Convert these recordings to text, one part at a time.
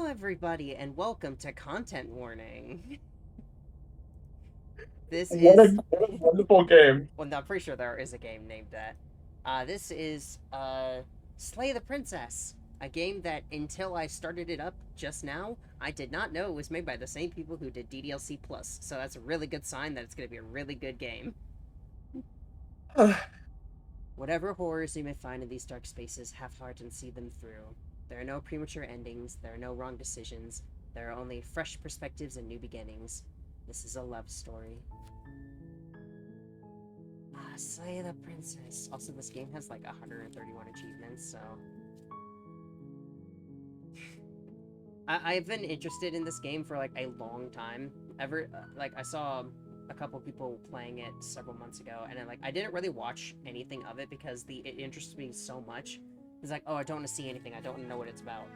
everybody, and welcome to Content Warning. This What a, is. what a wonderful game. Well, no, I'm pretty sure there is a game named that. This is, Slay the Princess. A game that, until I started it up just now, I did not know it was made by the same people who did DDLC Plus. So that's a really good sign that it's going to be a really good game. Whatever horrors you may find in these dark spaces, have heart and see them through. There are no premature endings, there are no wrong decisions, there are only fresh perspectives and new beginnings. This is a love story. Slay the Princess. Also, this game has like 131 achievements, so... I've been interested in this game for like a long time. I saw a couple people playing it several months ago, and I didn't really watch anything of it because it interests me so much. It's like, oh, I don't want to see anything. I don't want to know what it's about.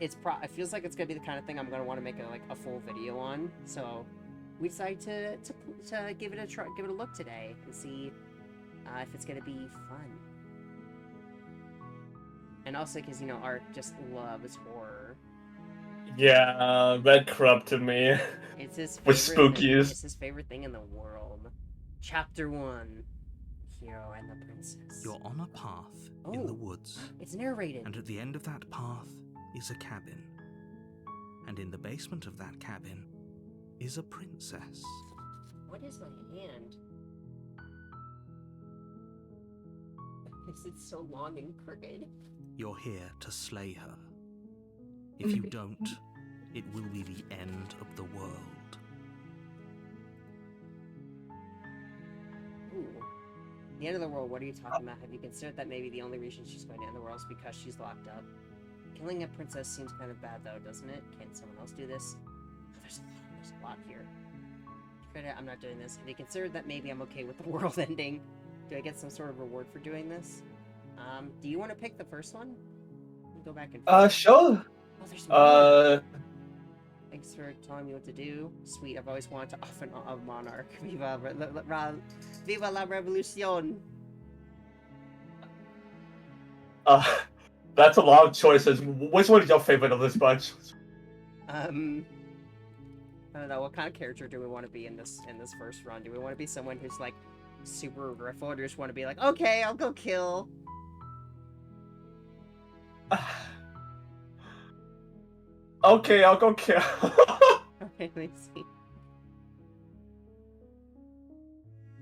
It feels like it's gonna be the kind of thing I'm gonna want to make a full video on. So we decided to give it a try, give it a look today, and see if it's gonna be fun. And also because Art just loves horror. Yeah, that corrupted me. It's his With favorite thing. spookies. It's his favorite thing in the world. Chapter 1: The Hero and the Princess. You're on a path in the woods. It's narrated. And at the end of that path is a cabin. And in the basement of that cabin is a princess. What is my hand? Is it so long and crooked? You're here to slay her. If you don't, it will be the end of the world. Ooh. The end of the world, what are you talking about? Have you considered that maybe the only reason she's going to end the world is because she's locked up? Killing a princess seems kind of bad though, doesn't it? Can someone else do this? Oh, there's a lot here. Credit, I'm not doing this. Have you considered that maybe I'm okay with the world ending? Do I get some sort of reward for doing this? Do you want to pick the first one? We'll go back and Sure. Oh, there's more. Thanks for telling me what to do. Sweet, I've always wanted to off a monarch. Viva la revolucion! That's a lot of choices. Which one is your favorite of this bunch? I don't know, what kind of character do we want to be in this first run? Do we want to be someone who's like super regretful, or do we just want to be like, okay, I'll go kill? Okay, I'll go kill. Okay, let me see.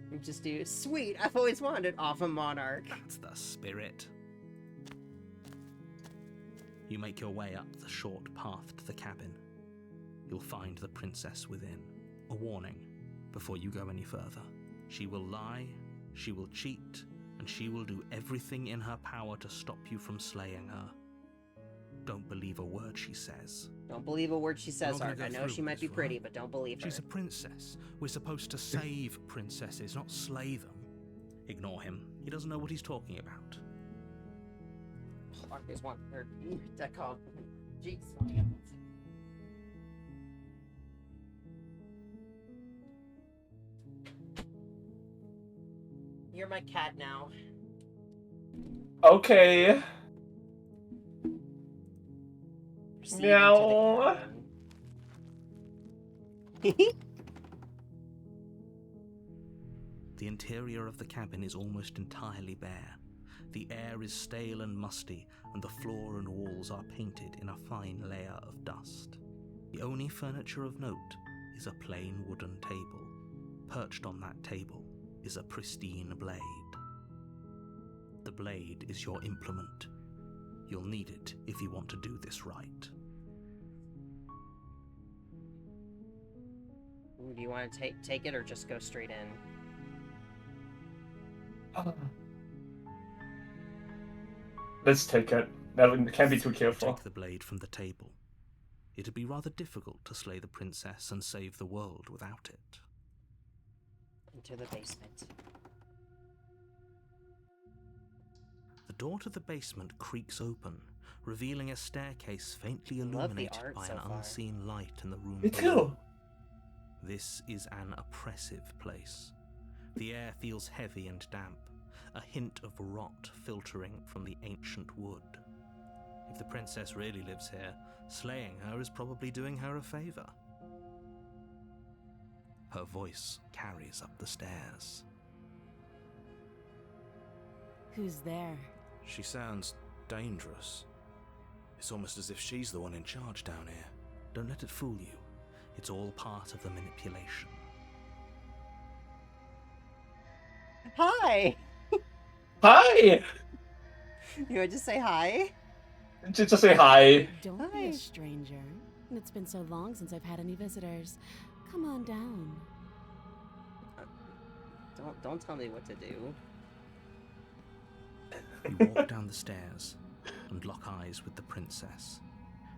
We just do, sweet, I've always wanted off a monarch. That's the spirit. You make your way up the short path to the cabin. You'll find the princess within. A warning before you go any further. She will lie, she will cheat, and she will do everything in her power to stop you from slaying her. Don't believe a word she says. Don't believe a word she says, Ark. I know she might be pretty, but don't believe her. She's a princess. We're supposed to save princesses, not slay them. Ignore him. He doesn't know what he's talking about. Ark is one. Jeez. You're my cat now. Okay. Meow. The interior of the cabin is almost entirely bare. The air is stale and musty, and the floor and walls are painted in a fine layer of dust. The only furniture of note is a plain wooden table. Perched on that table is a pristine blade. The blade is your implement. You'll need it if you want to do this right. Do you want to take it or just go straight in? Let's take it. That can't be too careful. Take the blade from the table. It'd be rather difficult to slay the princess and save the world without it. Into the basement. The door to the basement creaks open, revealing a staircase faintly illuminated by an unseen light in the room below. This is an oppressive place. The air feels heavy and damp, a hint of rot filtering from the ancient wood. If the princess really lives here, slaying her is probably doing her a favor. Her voice carries up the stairs. Who's there? She sounds dangerous. It's almost as if she's the one in charge down here. Don't let it fool you. It's all part of the manipulation. Hi! Hi! You want to just say hi? Just say hi. Don't Hi. be a stranger. It's been so long since I've had any visitors. Come on down. Don't tell me what to do. You walk down the stairs and lock eyes with the princess.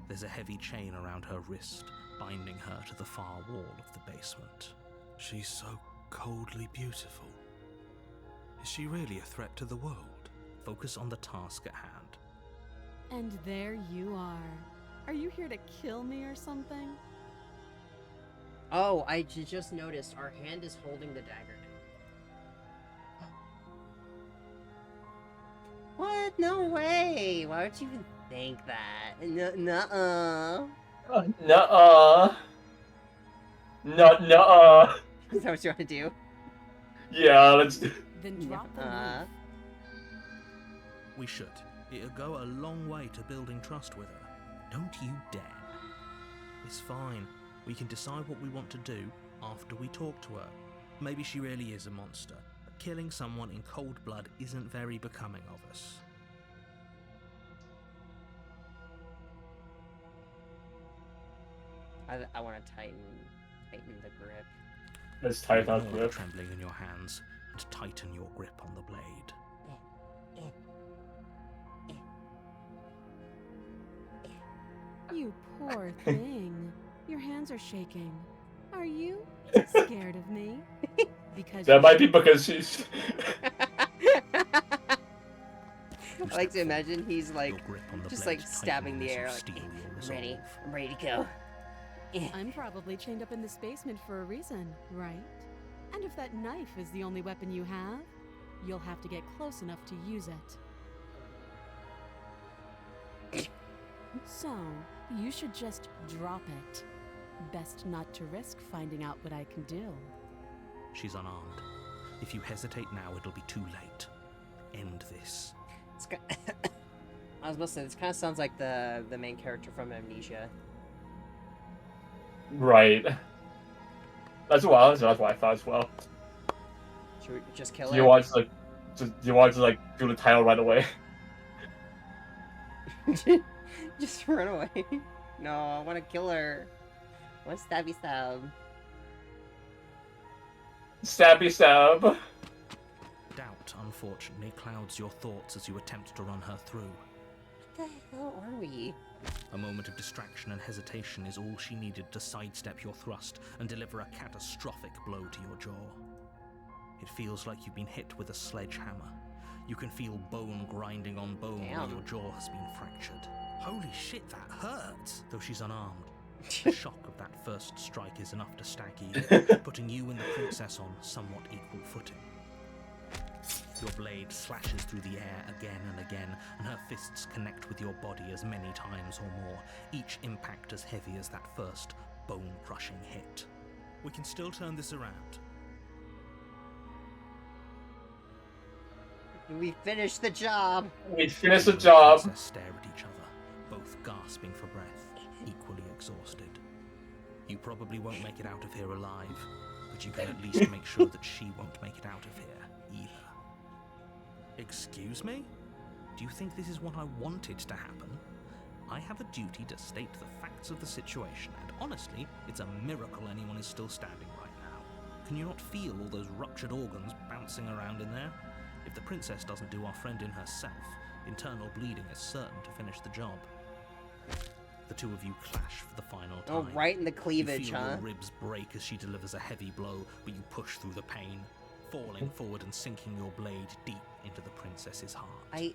There's a heavy chain around her wrist, binding her to the far wall of the basement. She's so coldly beautiful. Is she really a threat to the world? Focus on the task at hand. And there you are. Are you here to kill me or something? Oh, I just noticed our hand is holding the dagger. What? No way! Why would you even think that? Nuh-uh. Nuh-uh. Nuh-uh. Is that what you want to do? Yeah, let's do. Then drop the Uh-uh. knife. We should. It'll go a long way to building trust with her. Don't you dare. It's fine. We can decide what we want to do after we talk to her. Maybe she really is a monster, but killing someone in cold blood isn't very becoming of us. I want to tighten the grip. Let's tighten our Ignore the grip. trembling in your hands and tighten your grip on the blade. You poor thing. Your hands are shaking. Are you scared of me? Because That you might be should because she's. You I like step to imagine he's like your grip on the just blade like stabbing the tightens air, as you like steel your I'm ready. resolve. I'm ready to go. I'm probably chained up in this basement for a reason, right? And if that knife is the only weapon you have, you'll have to get close enough to use it. So, you should just drop it. Best not to risk finding out what I can do. She's unarmed. If you hesitate now, it'll be too late. End this. It's I was about to say, this kind of sounds like the main character from Amnesia. Right. That's why I thought as well. Should we just kill Do her? you want to like, do you want to like do the title right away? Just run away. No, I want to kill her. What stabby stab? Stabby stab. Doubt, unfortunately, clouds your thoughts as you attempt to run her through. What the hell are we? A moment of distraction and hesitation is all she needed to sidestep your thrust and deliver a catastrophic blow to your jaw. It feels like you've been hit with a sledgehammer. You can feel bone grinding on bone where Damn. your jaw has been fractured. Holy shit, that hurts! Though she's unarmed, the shock of that first strike is enough to stag you, putting you and the princess on somewhat equal footing. Your blade slashes through the air again and again, and her fists connect with your body as many times or more, each impact as heavy as that first bone-crushing hit. We can still turn this around. We finished the job. We finished the You and job. princess stare at each other, both gasping for breath, equally exhausted. You probably won't make it out of here alive, but you can at least make sure that she won't make it out of here either. Excuse me? Do you think this is what I wanted to happen? I have a duty to state the facts of the situation, and honestly, it's a miracle anyone is still standing right now. Can you not feel all those ruptured organs bouncing around in there? If the princess doesn't do our friend in herself, internal bleeding is certain to finish the job. The two of you clash for the final time. Oh, right in the You cleavage, feel huh? your ribs break as she delivers a heavy blow, but you push through the pain, falling forward and sinking your blade deep into the princess's heart.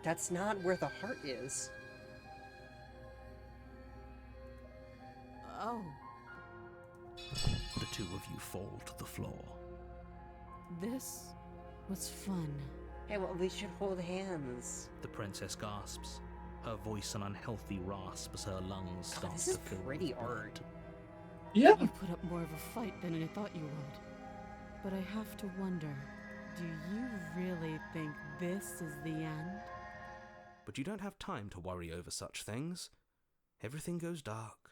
That's not where the heart is. Oh, The two of you fall to the floor. this was fun. Hey, well, we should hold hands. The princess gasps. her voice an unhealthy rasp as her lungs God, start this to is fill pretty with blood. art. Yeah. You put up more of a fight than I thought you would. But I have to wonder, do you really think this is the end? But you don't have time to worry over such things. Everything goes dark,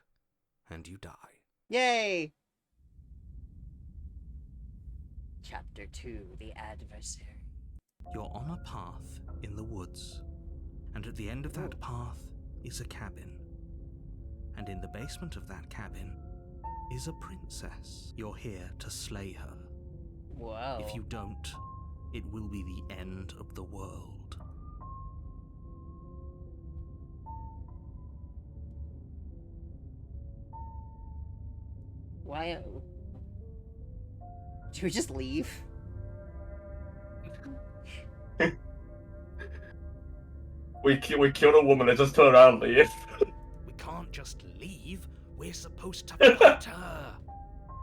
and you die. Yay! Chapter 2, The Adversary. You're on a path in the woods, and at the end of that path is a cabin. And in the basement of that cabin is a princess. You're here to slay her. Whoa. If you don't, it will be the end of the world. Why? Should we just leave? We killed a woman and just turn around and leave. We can't just leave. We're supposed to fight her.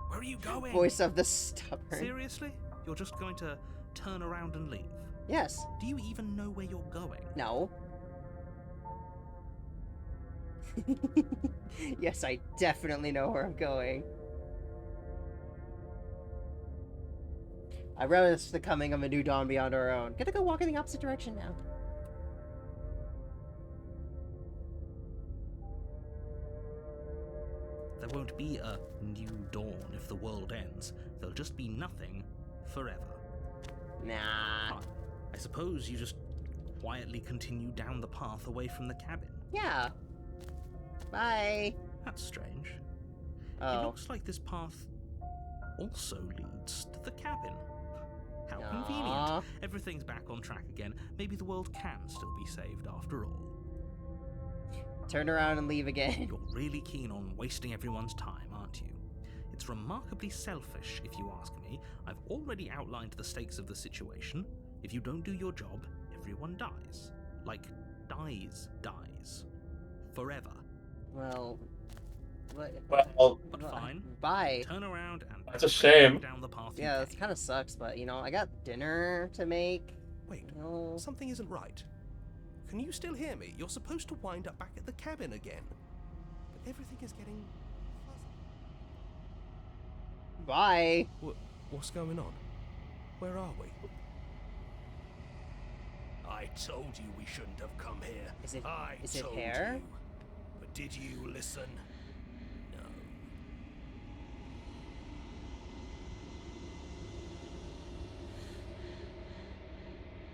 Where are you going? Voice of the stubborn. Seriously? You're just going to turn around and leave? Yes. Do you even know where you're going? No. Yes, I definitely know where I'm going. I relish the coming of a new dawn beyond our own. Gonna go walk in the opposite direction now. There won't be a new dawn if the world ends. There'll just be nothing forever. Nah. Fine. I suppose you just quietly continue down the path away from the cabin. Yeah. Bye. That's strange. It Oh. looks like this path also leads to the cabin. How Aw. convenient. Everything's back on track again. Maybe the world can still be saved after all. Turn around and leave again. You're really keen on wasting everyone's time, aren't you? It's remarkably selfish, if you ask me. I've already outlined the stakes of the situation. If you don't do your job, everyone dies. Like, dies. Forever. Well, what? Well, But Well, fine. Bye. Turn around and that's a shame. down the path. Yeah, you this came. kind of sucks, but you know, I got dinner to make. Wait, You know. something isn't right. Can you still hear me? You're supposed to wind up back at the cabin again. But everything is getting fuzzy. Bye. What's going on? Where are we? I told you we shouldn't have come here. Is it- I is it told hair? you. But did you listen? No.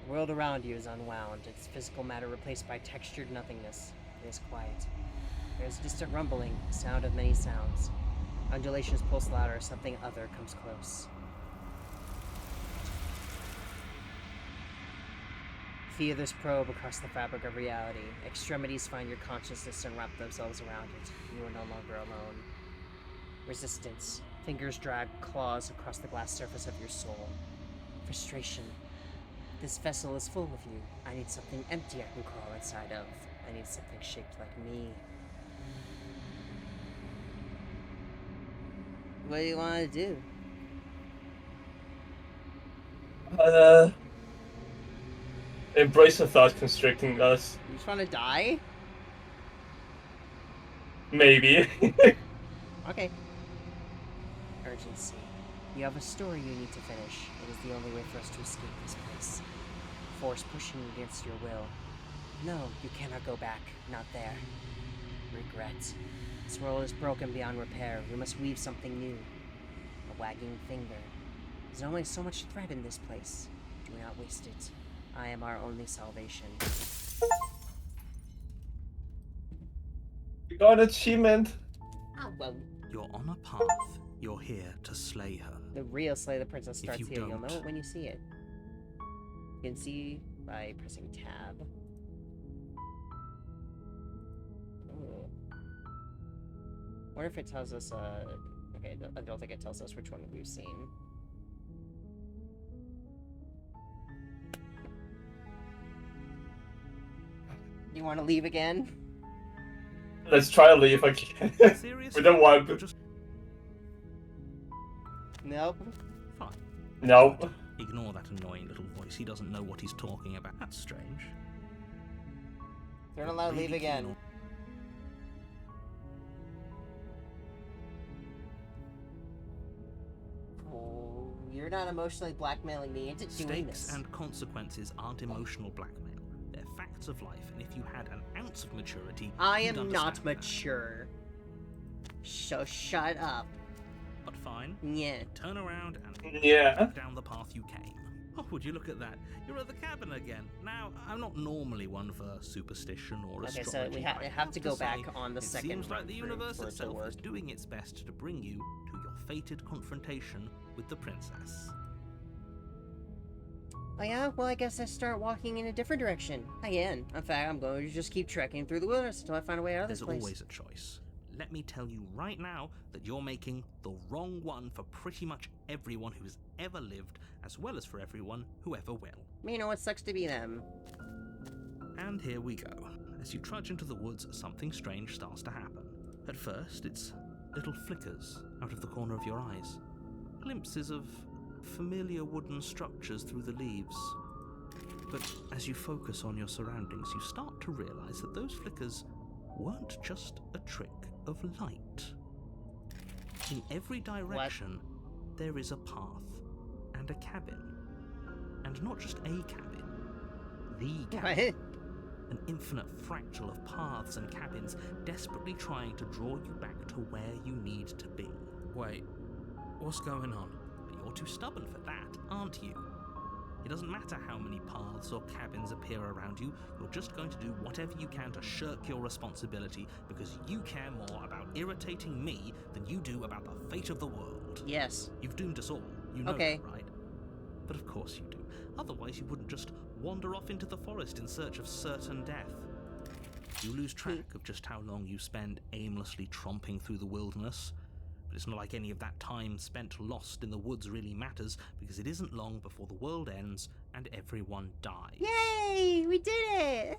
The world around you is unwound, its physical matter replaced by textured nothingness. It is quiet. There is a distant rumbling, the sound of many sounds. Undulations pulse louder, something other comes close. Feathers probe across the fabric of reality. Extremities find your consciousness and wrap themselves around it. You are no longer alone. Resistance. Fingers drag claws across the glass surface of your soul. Frustration. This vessel is full of you. I need something empty I can crawl inside of. I need something shaped like me. What do you want to do? Embrace the thought constricting us. You just want to die? Maybe. Okay. Urgency. You have a story you need to finish. It is the only way for us to escape this place. Force pushing you against your will. No, you cannot go back. Not there. Regret. This world is broken beyond repair. We must weave something new. A wagging finger. There's only so much thread in this place. Do not waste it. I am our only salvation. We got an achievement. Ah, well, You're on a path. You're here to slay her. the real Slay the Princess If starts you here. You'll know don't- it when you see it. You can see by pressing tab. Ooh. Wonder if it tells us, okay, I don't think it tells us which one we've seen. You want to leave again? Let's try to leave again. Seriously? We don't want You're to. just Nope. fine. No. Ignore that annoying little voice. He doesn't know what he's talking about. That's strange. Turn allowed, leave Really keen again. on- Oh, you're not emotionally blackmailing me into doing Stakes this. and consequences aren't emotional blackmail. They're facts of life, and if you had an ounce of maturity, I you'd am not understand that. mature. So shut up. But fine, Yeah. turn around and Yeah. back down the path you came. Oh, would you look at that? You're at the cabin again. Now, I'm not normally one for superstition or Okay, astrology. so we but I have to go say, back on the it second seems like run the for universe it to itself work. is doing its best to bring you to your fated confrontation with the princess. Oh yeah? Well, I guess I start walking in a different direction. Again. In fact, I'm going to just keep trekking through the wilderness until I find a way out of this There's place. always a choice. Let me tell you right now that you're making the wrong one for pretty much everyone who's ever lived, as well as for everyone who ever will. You know, it sucks to be them. And here we go. As you trudge into the woods, something strange starts to happen. At first, it's little flickers out of the corner of your eyes. Glimpses of familiar wooden structures through the leaves. But as you focus on your surroundings, you start to realize that those flickers weren't just a trick of light. In every direction, there is a path and a cabin. And not just a cabin, the cabin. What? An infinite fractal of paths and cabins desperately trying to draw you back to where you need to be. Wait, what's going on? But you're too stubborn for that, aren't you? It doesn't matter how many paths or cabins appear around you, you're just going to do whatever you can to shirk your responsibility because you care more about irritating me than you do about the fate of the world. Yes. You've doomed us all, you know Okay. that, right? But of course you do. Otherwise you wouldn't just wander off into the forest in search of certain death. You lose track of just how long you spend aimlessly tromping through the wilderness. But it's not like any of that time spent lost in the woods really matters, because it isn't long before the world ends and everyone dies. Yay! We did it!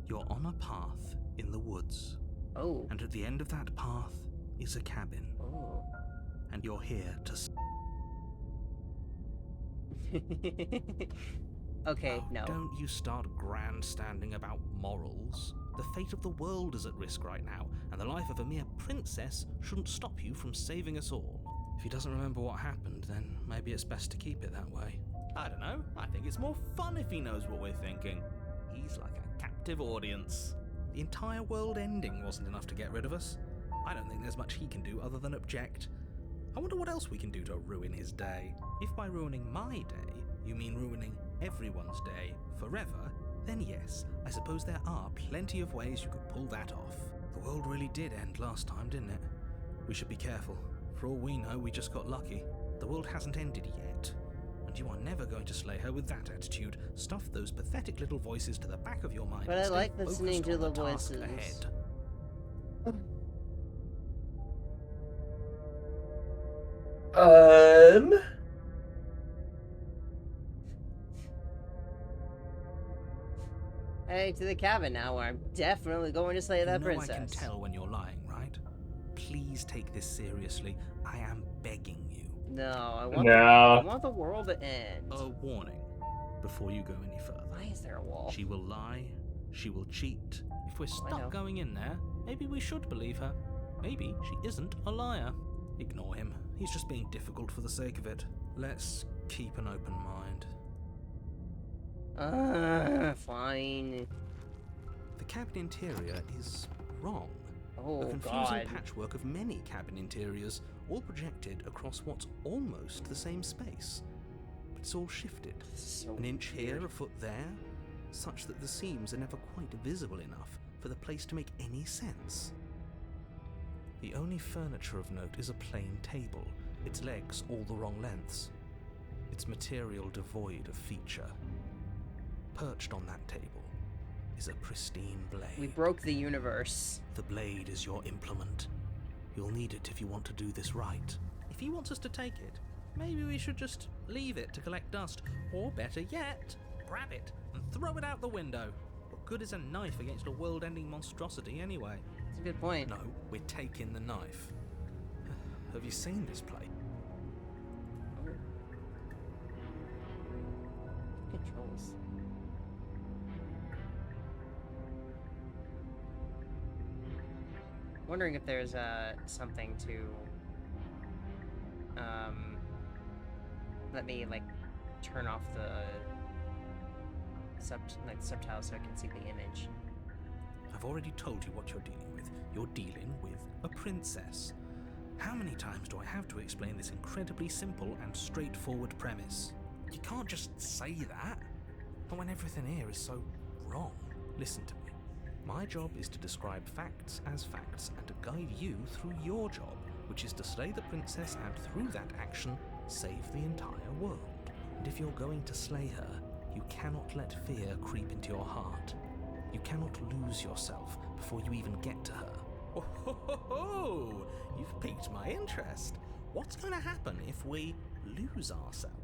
You're on a path in the woods, Oh. and at the end of that path is a cabin, Oh. and you're here to Okay, Oh, no. Don't you start grandstanding about morals. The fate of the world is at risk right now, and the life of a mere princess shouldn't stop you from saving us all. If he doesn't remember what happened, then maybe it's best to keep it that way. I don't know. I think it's more fun if he knows what we're thinking. He's like a captive audience. The entire world ending wasn't enough to get rid of us. I don't think there's much he can do other than object. I wonder what else we can do to ruin his day. If by ruining my day, you mean ruining everyone's day forever, then yes, I suppose there are plenty of ways you could pull that off. The world really did end last time, didn't it? We should be careful. For all we know, we just got lucky. The world hasn't ended yet. And you are never going to slay her with that attitude. Stuff those pathetic little voices to the back of your mind. But and I stay like listening focused to on the task voices. ahead. Heading to the cabin now, where I'm definitely going to slay that You know princess. I can tell when you're lying, right? Please take this seriously. I am begging you. No, I want No. the world to end. A warning before you go any further. Why is there a wall? She will lie. She will cheat. If we're I know. stuck going in there, maybe we should believe her. Maybe she isn't a liar. Ignore him. He's just being difficult for the sake of it. Let's keep an open mind. Fine. The cabin interior is wrong. Oh, A confusing God. patchwork of many cabin interiors, all projected across what's almost the same space. But it's all shifted. So An inch here, weird. a foot there, such that the seams are never quite visible enough for the place to make any sense. The only furniture of note is a plain table, its legs all the wrong lengths, its material devoid of feature. Perched on that table is a pristine blade. We broke the universe. The blade is your implement. You'll need it if you want to do this right. If he wants us to take it, maybe we should just leave it to collect dust. Or better yet, grab it and throw it out the window. What good is a knife against a world-ending monstrosity anyway? That's a good point. No, we're taking the knife. Have you seen this place? Controls. Yes. Wondering if there's something to let me like turn off the subtitles so I can see the image. I've already told you what you're dealing with. You're dealing with a princess. How many times do I have to explain this incredibly simple and straightforward premise? You can't just say that. Not when everything here is so wrong. Listen to me. My job is to describe facts as facts and to guide you through your job, which is to slay the princess and through that action, save the entire world. And if you're going to slay her, you cannot let fear creep into your heart. You cannot lose yourself before you even get to her. Oh, ho, ho, ho. You've piqued my interest. What's going to happen if we lose ourselves?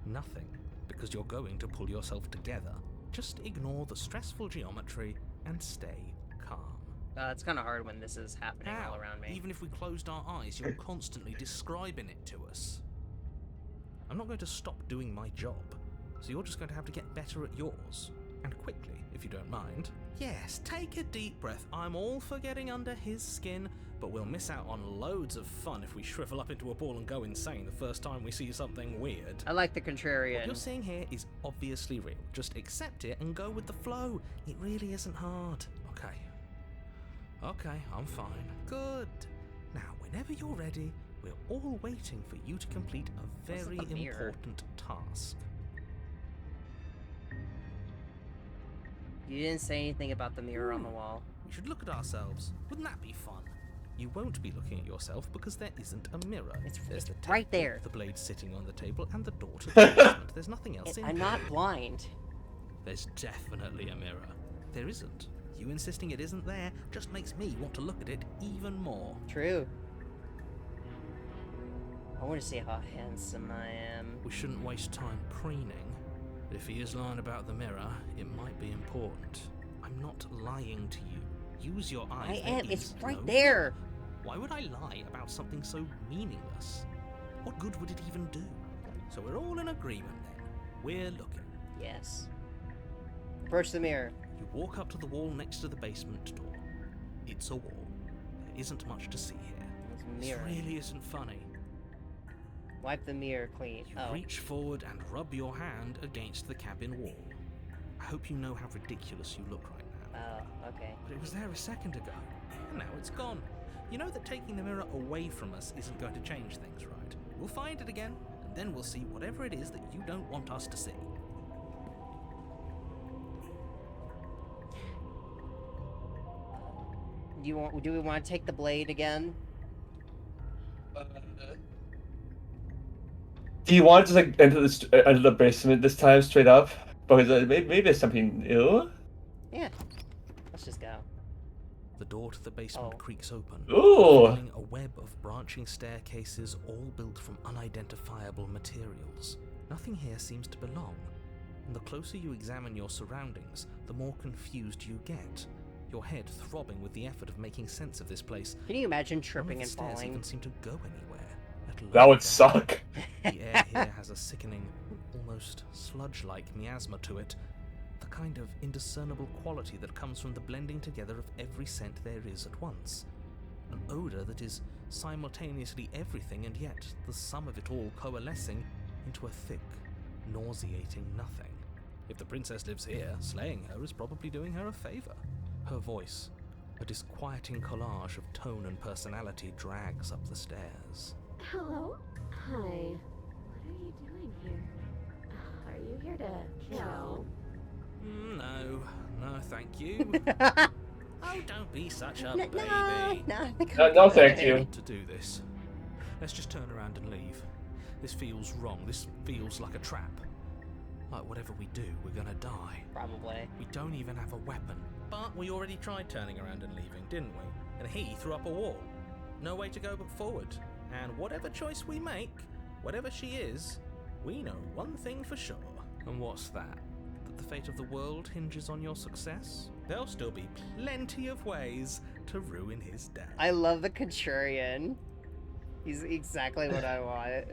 Nothing, because you're going to pull yourself together. Just ignore the stressful geometry and stay calm. It's kind of hard when this is happening all around me. Even if we closed our eyes, you're constantly describing it to us. I'm not going to stop doing my job, so you're just going to have to get better at yours. And quickly, if you don't mind. Yes, take a deep breath. I'm all for getting under his skin, but we'll miss out on loads of fun if we shrivel up into a ball and go insane the first time we see something weird. I like the contrarian. What you're seeing here is obviously real. Just accept it and go with the flow. It really isn't hard. Okay, I'm fine. Good. Now, whenever you're ready, we're all waiting for you to complete a What's very with the mirror? important task. You didn't say anything about the mirror on the wall. We should look at ourselves. Wouldn't that be fun? You won't be looking at yourself because there isn't a mirror. There's the table, right there. the blade sitting on the table, and the door to the basement. There's nothing else in I'm here. not blind. There's definitely a mirror. There isn't. You insisting it isn't there just makes me want to look at it even more. True. I want to see how handsome I am. We shouldn't waste time preening. If he is lying about the mirror, it might be important. I'm not lying to you. Use your eyes. I am. There It's is right no there. Why would I lie about something so meaningless? What good would it even do? So we're all in agreement then. We're looking. Yes. Approach the mirror. You walk up to the wall next to the basement door. It's a wall. There isn't much to see here. It's a This mirror. really isn't funny. Wipe the mirror clean. You Oh. reach forward and rub your hand against the cabin wall. I hope you know how ridiculous you look right now. Oh, okay. But it was there a second ago, and now it's gone. You know that taking the mirror away from us isn't going to change things, right? We'll find it again, and then we'll see whatever it is that you don't want us to see. Do we want to take the blade again? Do you want to just like enter the basement this time straight up? Because maybe there's something new. Yeah. Let's just go. The door to the basement Oh. creaks open, Ooh. revealing a web of branching staircases all built from unidentifiable materials. Nothing here seems to belong, and the closer you examine your surroundings, the more confused you get, your head throbbing with the effort of making sense of this place. Can you imagine None of tripping the and stairs falling? even seem to go anywhere, let alone That would down. suck. The air here has a sickening, almost sludge-like miasma to it, the kind of indiscernible quality that comes from the blending together of every scent there is at once. An odour that is simultaneously everything and yet the sum of it all coalescing into a thick, nauseating nothing. If the princess lives here, slaying her is probably doing her a favour. Her voice, a disquieting collage of tone and personality, drags up the stairs. Hello? Hi. What are you doing here? Are you here to kill? No, thank you. Oh, don't be such a baby. No, thank you. To do this. Let's just turn around and leave. This feels wrong. This feels like a trap. Like whatever we do, we're gonna die. Probably. We don't even have a weapon. But we already tried turning around and leaving, didn't we? And he threw up a wall. No way to go but forward. And whatever choice we make, whatever she is, we know one thing for sure. And what's that? That the fate of the world hinges on your success? There'll still be plenty of ways to ruin his day. I love the contrarian. He's exactly what I want.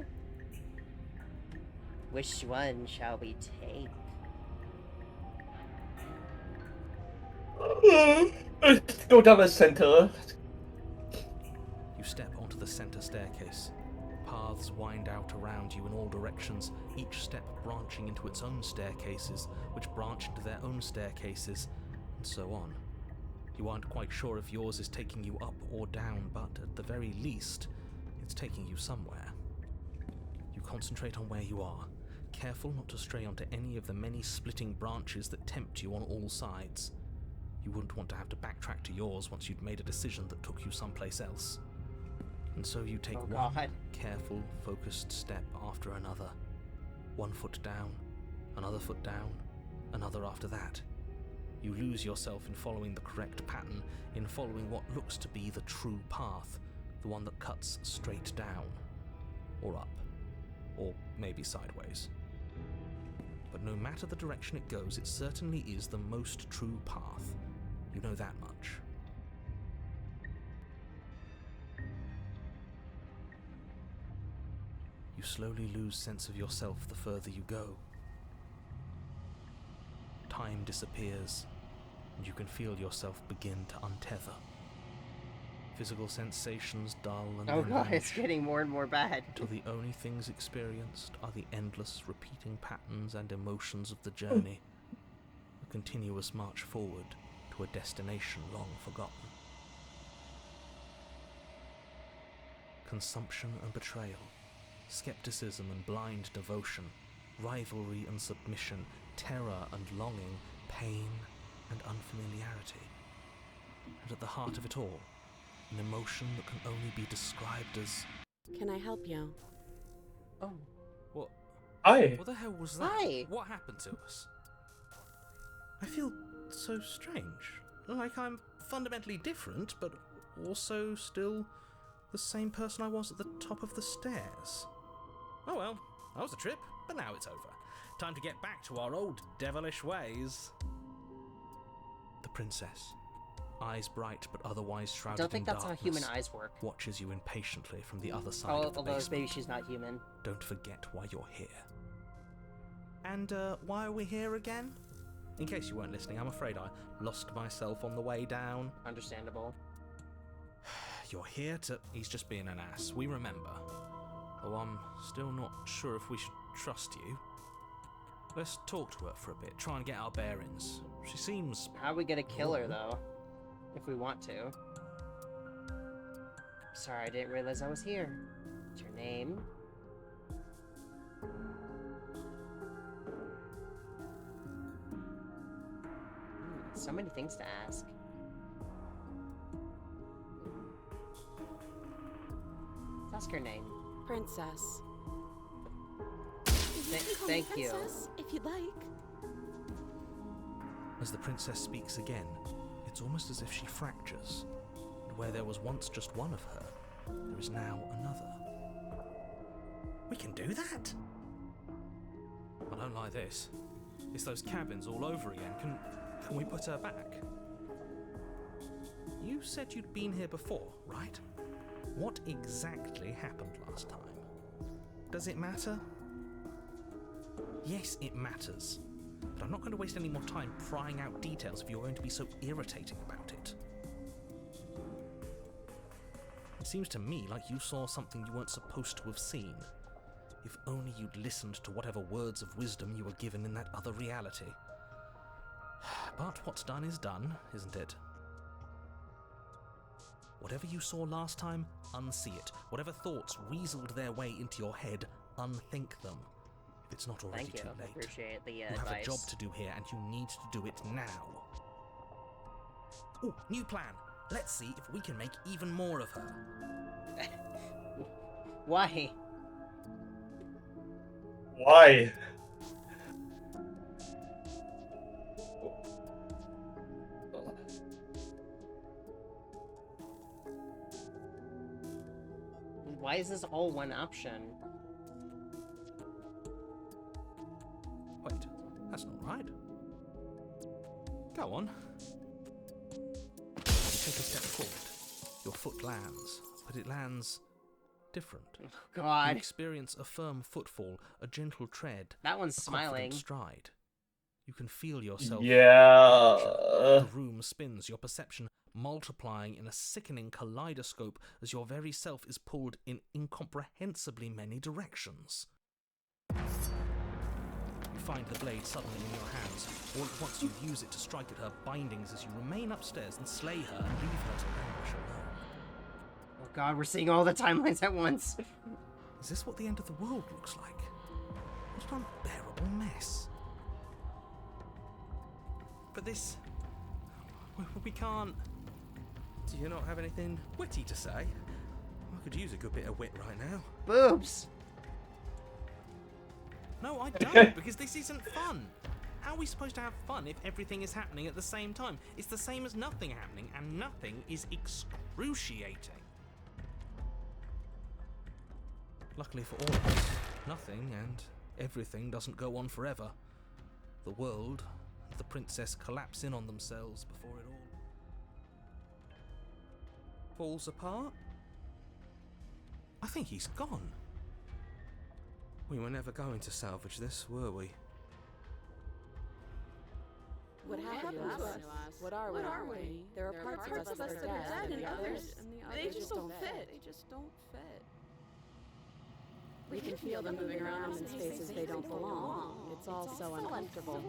Which one shall we take? Let's go down the center. You step onto the center staircase. Paths wind out around you in all directions, each step branching into its own staircases, which branch into their own staircases, and so on. You aren't quite sure if yours is taking you up or down, but at the very least, it's taking you somewhere. You concentrate on where you are, careful not to stray onto any of the many splitting branches that tempt you on all sides. You wouldn't want to have to backtrack to yours once you'd made a decision that took you someplace else. And so you take Oh, one God. careful, focused step after another. 1 foot down, another foot down, another after that. You lose yourself in following the correct pattern, in following what looks to be the true path, the one that cuts straight down, or up, or maybe sideways. But no matter the direction it goes, it certainly is the most true path. You know that much. You slowly lose sense of yourself the further you go. Time disappears, and you can feel yourself begin to untether. Physical sensations dull and Oh then god, it's vanish, getting more and more bad. until the only things experienced are the endless repeating patterns and emotions of the journey, a continuous march forward to a destination long forgotten. Consumption and betrayal, skepticism and blind devotion, rivalry and submission, terror and longing, pain and unfamiliarity. And at the heart of it all, an emotion that can only be described as... Can I help you? Oh, What? Hi. What the hell was that? Hi. What happened to us? I feel so strange. Like I'm fundamentally different, but also still the same person I was at the top of the stairs. Oh well, that was a trip, but now it's over. Time to get back to our old devilish ways. The princess, eyes bright but otherwise I shrouded don't think in that's how darkness, human eyes work. watches you impatiently from the other side Oh, of the although basement. maybe she's not human. Don't forget why you're here. And why are we here again? In case you weren't listening, I'm afraid I lost myself on the way down. Understandable. You're here to... He's just being an ass, we remember. Though I'm still not sure if we should trust you. Let's talk to her for a bit, try and get our bearings. She seems... How are we gonna kill her Oh. though? If we want to. Sorry, I didn't realize I was here. What's your name? So many things to ask. Let's ask her name. Princess. Thank you. Princess, if you'd like. As the princess speaks again, it's almost as if she fractures. And where there was once just one of her, there is now another. We can do that? I don't like this. It's those cabins all over again. Can we put her back? You said you'd been here before, right? What exactly happened last time? Does it matter? Yes, it matters. But I'm not going to waste any more time prying out details if you're going to be so irritating about it. It seems to me like you saw something you weren't supposed to have seen. If only you'd listened to whatever words of wisdom you were given in that other reality. But what's done is done, isn't it? Whatever you saw last time, unsee it. Whatever thoughts weaseled their way into your head, unthink them. If it's not already Thank you. too late. Appreciate the You advice. have a job to do here, and you need to do it now. Oh, new plan. Let's see if we can make even more of her. Why? Why? Why is this all one option? Wait, that's not right. Go on. You take a step forward. Your foot lands, but it lands different. You God, experience a firm footfall, a gentle tread, that one's a confident smiling. stride. You can feel yourself. Yeah. The room spins, your perception multiplying in a sickening kaleidoscope as your very self is pulled in incomprehensibly many directions. You find the blade suddenly in your hands. All at once you use it to strike at her bindings as you remain upstairs and slay her and leave her to languish alone. Oh god, we're seeing all the timelines at once. Is this what the end of the world looks like? What an unbearable mess. But this... we can't... Do you not have anything witty to say? I could use a good bit of wit right now. Boobs! No, I don't, because this isn't fun. How are we supposed to have fun if everything is happening at the same time? It's the same as nothing happening, and nothing is excruciating. Luckily for all of us, nothing and everything doesn't go on forever. The world and the princess collapse in on themselves before it all falls apart. I think he's gone. We were never going to salvage this, were we? What happened to us? What are we? There are parts of us that are dead, and the others, they just don't fit. We can feel them moving around in spaces they don't belong. It's all so uncomfortable.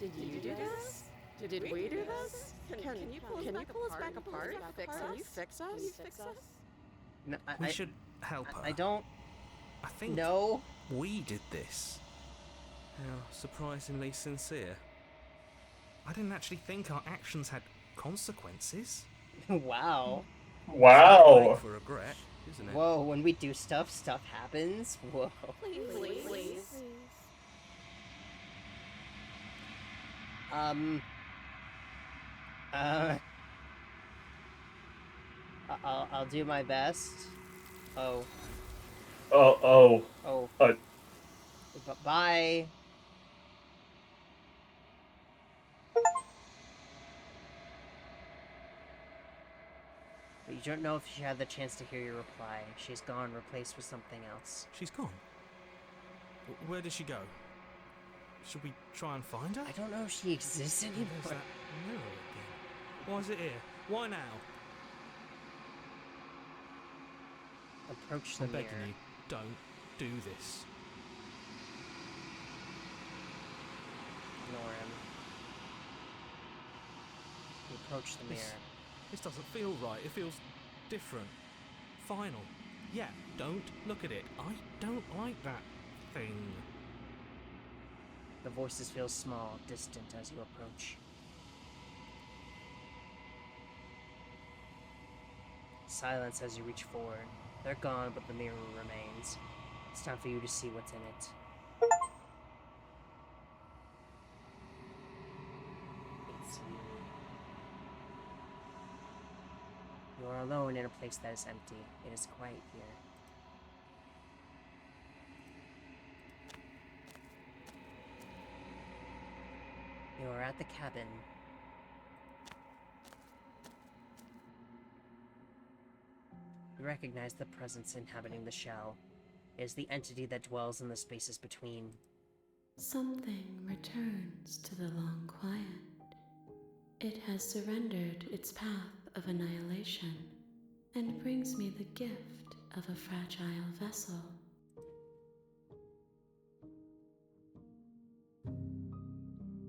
Did you do this? Did we do this? Can you pull us back apart? Can you fix us? No, We should help her. I don't I think know. we did this. How surprisingly sincere. I didn't actually think our actions had consequences. Wow. Wow. For regret, isn't it? Whoa, when we do stuff, stuff happens? Whoa. Please. I'll do my best. Oh. Oh. Oh. Uh. Bye. But you don't know if she had the chance to hear your reply. She's gone, replaced with something else. She's gone. Where did she go? Should we try and find her? I don't know if she exists There's anymore. that mirror again. Why is it here? Why now? Approach the I'm mirror. begging you, don't do this. Ignore him. You approach the mirror. This doesn't feel right. It feels different. Final. Yeah, don't look at it. I don't like that thing. The voices feel small, distant as you approach. Silence as you reach forward. They're gone, but the mirror remains. It's time for you to see what's in it. It's you. You are alone in a place that is empty. It is quiet here. You are at the cabin. You recognize the presence inhabiting the shell. It is the entity that dwells in the spaces between. Something returns to the long quiet. It has surrendered its path of annihilation and brings me the gift of a fragile vessel.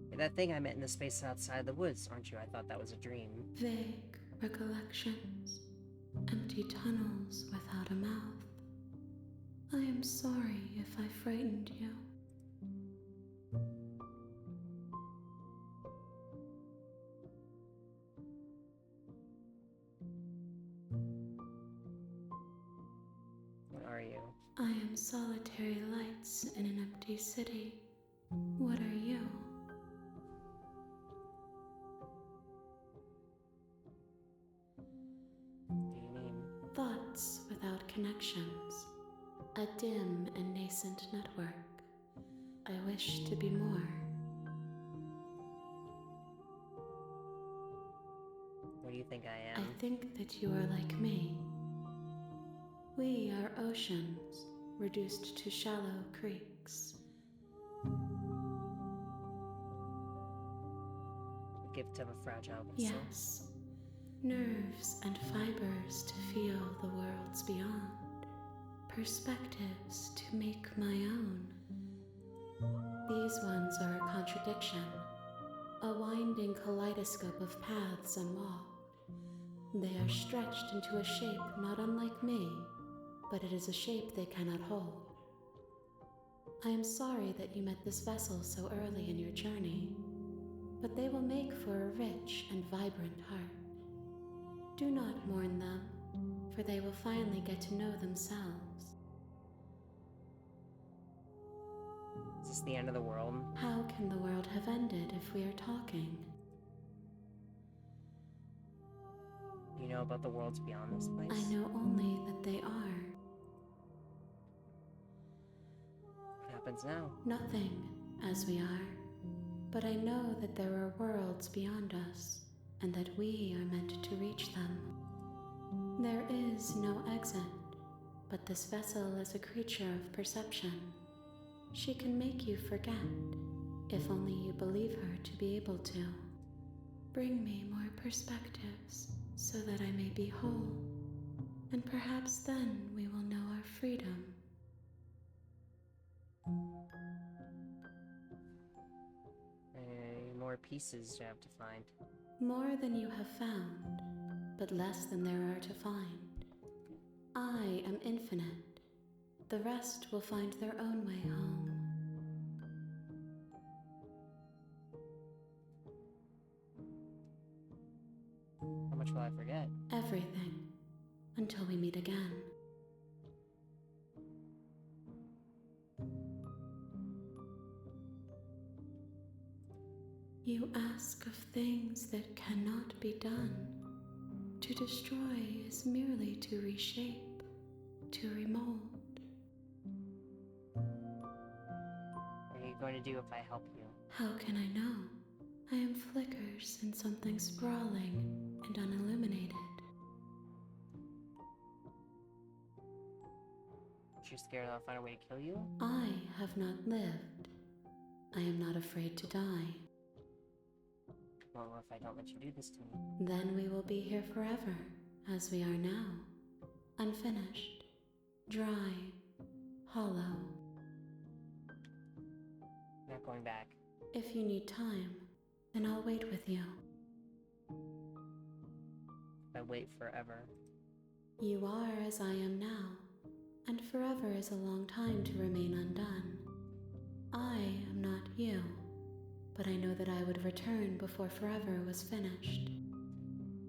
You're that thing I met in the space outside the woods, aren't you? I thought that was a dream. Vague recollections, empty tunnels without a mouth. I am sorry if I frightened you. What are you? I am solitary lights in an empty city. What are you? What do you mean? Thoughts without connections. A dim and nascent network. I wish to be more. What do you think I am? I think that you are like me. We are oceans, reduced to shallow creeks. gift of a fragile vessel. Yes, nerves and fibers to feel the worlds beyond, perspectives to make my own. These ones are a contradiction, a winding kaleidoscope of paths unwalked. They are stretched into a shape not unlike me, but it is a shape they cannot hold. I am sorry that you met this vessel so early in your journey, but they will make for a rich and vibrant heart. Do not mourn them, for they will finally get to know themselves. Is this the end of the world? How can the world have ended if we are talking? You know about the worlds beyond this place? I know only that they are. What happens now? Nothing, as we are. But I know that there are worlds beyond us, and that we are meant to reach them. There is no exit, but this vessel is a creature of perception. She can make you forget, if only you believe her to be able to. Bring me more perspectives, so that I may be whole, and perhaps then we will know our freedom. More pieces you have to find. More than you have found, but less than there are to find. I am infinite. The rest will find their own way home. How much will I forget? Everything, until we meet again. You ask of things that cannot be done. To destroy is merely to reshape, to remold. What are you going to do if I help you? How can I know? I am flickers in something sprawling and unilluminated. You're scared I'll find a way to kill you? I have not lived. I am not afraid to die. Well, what if I don't let you do this to me? Then we will be here forever, as we are now. Unfinished, dry, hollow. Not going back. If you need time, then I'll wait with you. I wait forever. You are as I am now, and forever is a long time to remain undone. I am not you, but I know that I would return before forever was finished.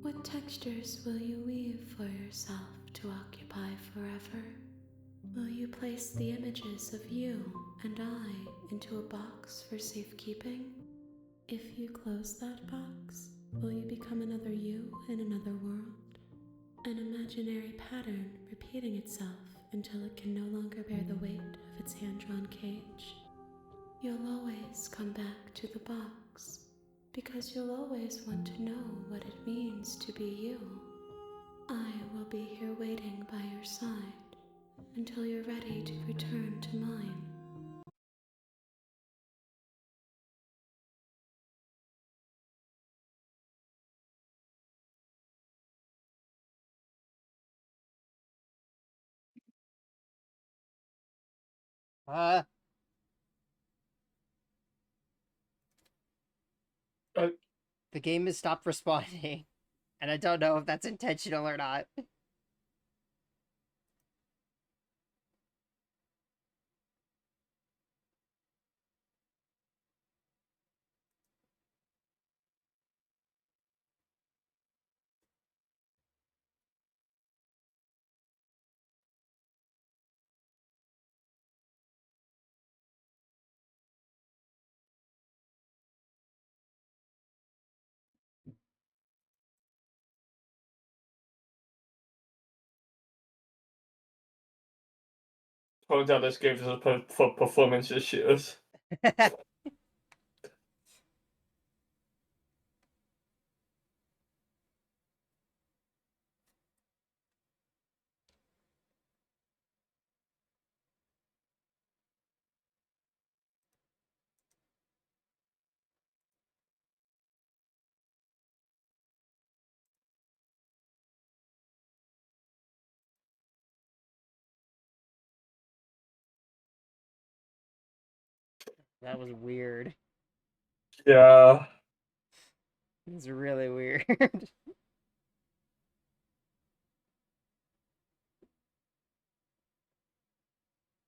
What textures will you weave for yourself to occupy forever? Will you place the images of you and I into a box for safekeeping? If you close that box, will you become another you in another world? An imaginary pattern repeating itself until it can no longer bear the weight of its hand-drawn cage. You'll always come back to the box, because you'll always want to know what it means to be you. I will be here waiting by your side until you're ready to return to mine. Uh, The game has stopped responding, and I don't know if that's intentional or not. Turns out this game is for performance issues. That was weird. Yeah. It was really weird.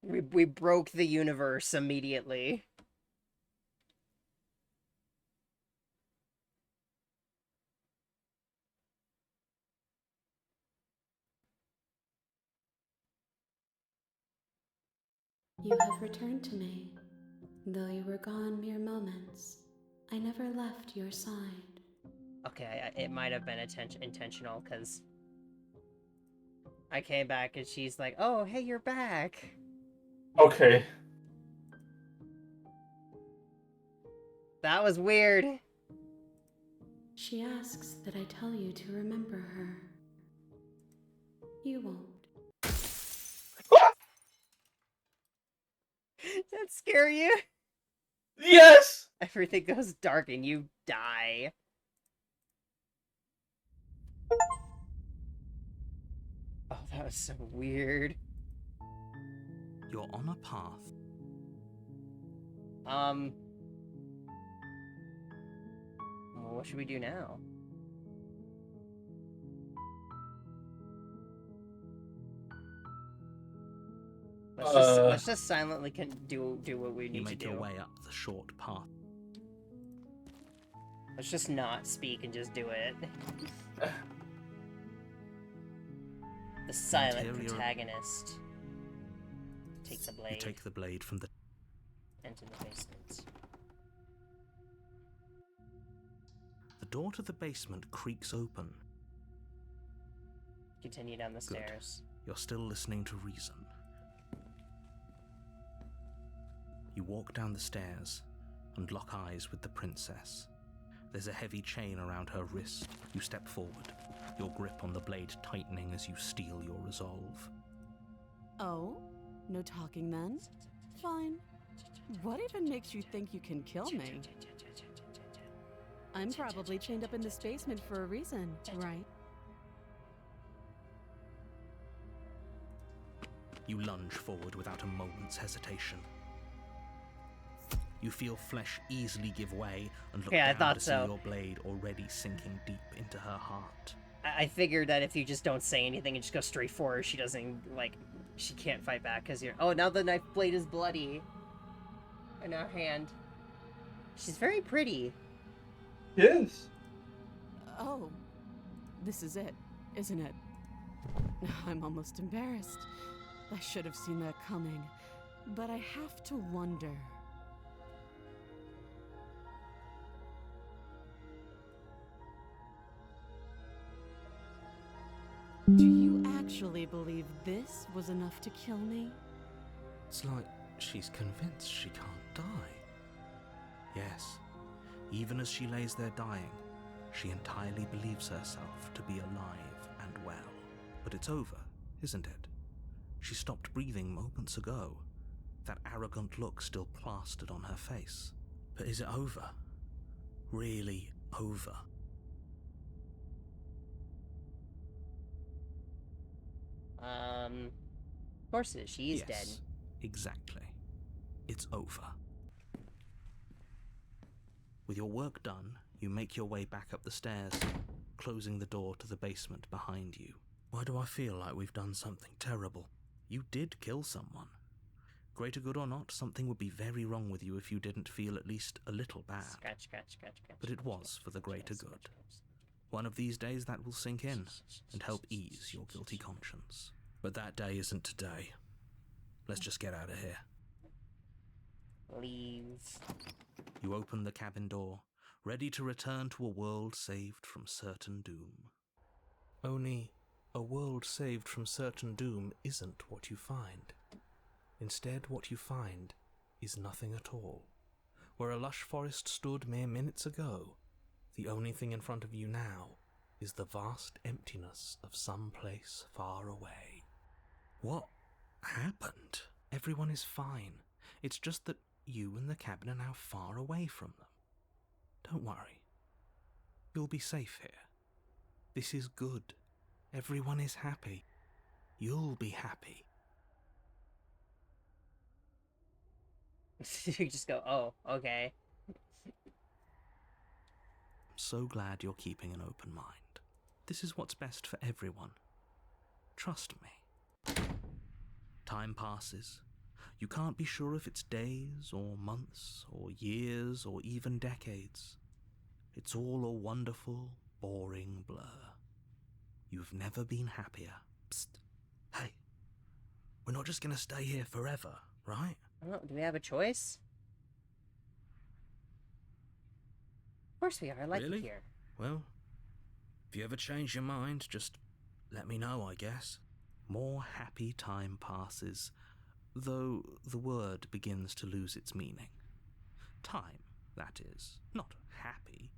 We broke the universe immediately. You have returned to me. Though you were gone mere moments, I never left your side. Okay, it might have been intentional, because I came back and she's like, oh, hey, you're back. Okay. That was weird. She asks that I tell you to remember her. You won't. Does that scare you? Yes! Everything goes dark and you die. Oh, that was so weird. You're on a path. Well, what should we do now? Let's just silently do what we You need to make do. your way up the short path. Let's just not speak and just do it. The silent Interior- protagonist. Take the blade. You take the blade from the... Enter the basement. The door to the basement creaks open. Continue down the Good. stairs. You're still listening to reason. You walk down the stairs and lock eyes with the princess. There's a heavy chain around her wrist. You step forward, your grip on the blade tightening as you steel your resolve. Oh? No talking then? Fine. What even makes you think you can kill me? I'm probably chained up in this basement for a reason, right? You lunge forward without a moment's hesitation. You feel flesh easily give way and look Yeah, I down thought to so. see your blade already sinking deep into her heart. I figured that if you just don't say anything and just go straight for her, she doesn't, like, she can't fight back because you're... Oh, now the knife blade is bloody. In her hand. She's very pretty. Yes. Oh, this is it, isn't it? I'm almost embarrassed. I should have seen that coming, but I have to wonder. Do you actually believe this was enough to kill me? It's like she's convinced she can't die. Yes, even as she lays there dying, she entirely believes herself to be alive and well. But it's over, isn't it? She stopped breathing moments ago, that arrogant look still plastered on her face. But is it over? Really over? Of course it is. She is dead. Exactly. It's over. With your work done, you make your way back up the stairs, closing the door to the basement behind you. Why do I feel like we've done something terrible? You did kill someone. Greater good or not, something would be very wrong with you if you didn't feel at least a little bad. Scratch, scratch, scratch, scratch. But it was for the greater good. One of these days that will sink in and help ease your guilty conscience. But that day isn't today. Let's just get out of here. Leave. You open the cabin door, ready to return to a world saved from certain doom. Only, a world saved from certain doom isn't what you find. Instead, what you find is nothing at all. Where a lush forest stood mere minutes ago, the only thing in front of you now is the vast emptiness of some place far away. What happened? Everyone is fine. It's just that you and the cabin are now far away from them. Don't worry. You'll be safe here. This is good. Everyone is happy. You'll be happy. You just go, oh, okay. I'm so glad you're keeping an open mind. This is what's best for everyone. Trust me. Time passes. You can't be sure if it's days or months or years or even decades. It's all a wonderful, boring blur. You've never been happier. Psst. Hey, we're not just gonna stay here forever, right? Oh, do we have a choice? Of course we are. I like Really? it here. Well, if you ever change your mind, just let me know, I guess. More happy time passes, though the word begins to lose its meaning. Time, that is, not happy.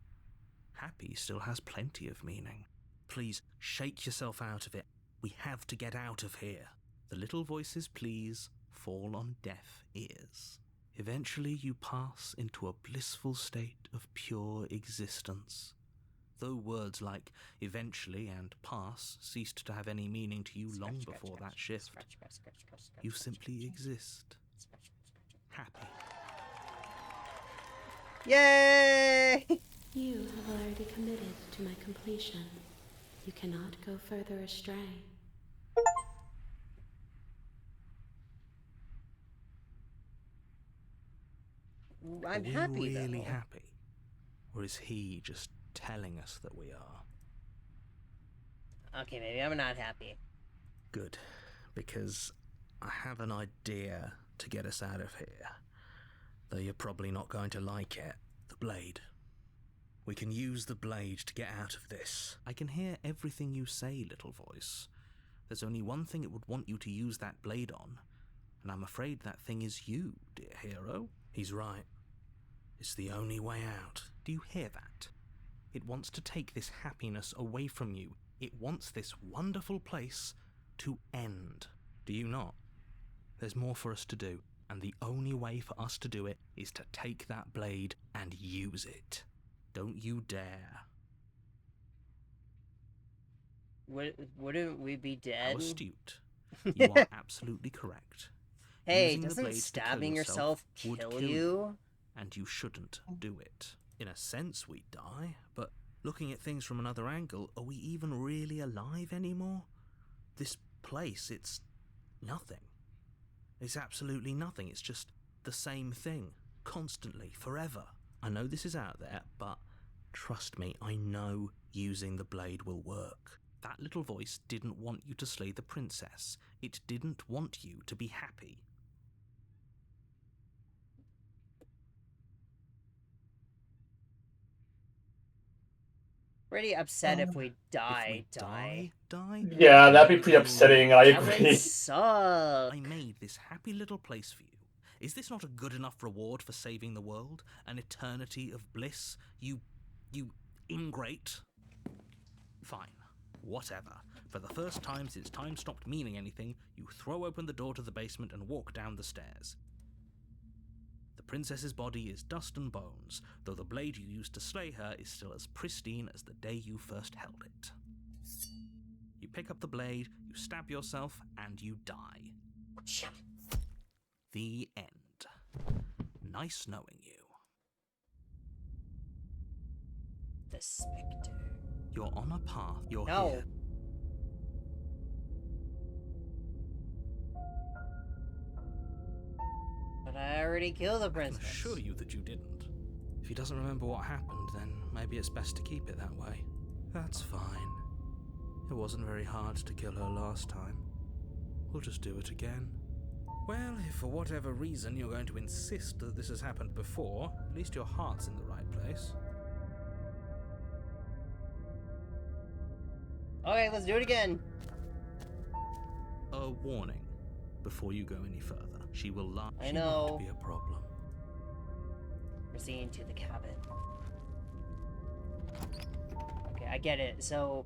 Happy still has plenty of meaning. Please, shake yourself out of it. We have to get out of here. The little voices, please, fall on deaf ears. Eventually you pass into a blissful state of pure existence. Though words like eventually and pass ceased to have any meaning to you long before that shift, you simply exist. Happy. Yay! You have already committed to my completion. You cannot go further astray. I'm Are happy, we really though. happy? Or is he just telling us that we are? Okay, maybe I'm not happy. Good, because I have an idea to get us out of here. Though you're probably not going to like it. The blade. We can use the blade to get out of this. I can hear everything you say, little voice. There's only one thing it would want you to use that blade on, and I'm afraid that thing is you, dear hero. He's right. It's the only way out. Do you hear that? It wants to take this happiness away from you. It wants this wonderful place to end. Do you not? There's more for us to do, and the only way for us to do it is to take that blade and use it. Don't you dare. Wouldn't we be dead? How astute. You are absolutely correct. Hey, Using the doesn't blade to stabbing kill yourself would kill you? And you shouldn't do it. In a sense, we die, but looking at things from another angle, are we even really alive anymore? This place, it's nothing. It's absolutely nothing. It's just the same thing, constantly, forever. I know this is out there, but trust me, I know using the blade will work. That little voice didn't want you to slay the princess. It didn't want you to be happy. Pretty upset if we die. If we die? Yeah, that'd be pretty upsetting. I That would agree. suck. I made this happy little place for you. Is this not a good enough reward for saving the world? An eternity of bliss? You ingrate? Fine. Whatever. For the first time since time stopped meaning anything, you throw open the door to the basement and walk down the stairs. The princess's body is dust and bones, though the blade you used to slay her is still as pristine as the day you first held it. You pick up the blade, you stab yourself, and you die. The end. Nice knowing you. The specter. You're on a path. You're No. here. But I already killed the I can princess. assure you that you didn't. If he doesn't remember what happened, then maybe it's best to keep it that way. That's fine. It wasn't very hard to kill her last time. We'll just do it again. Well, if for whatever reason you're going to insist that this has happened before, at least your heart's in the right place. Okay, let's do it again. A warning before you go any further. She will lie. I She know. won't be a problem. Proceeding to the cabin. Okay, I get it. So,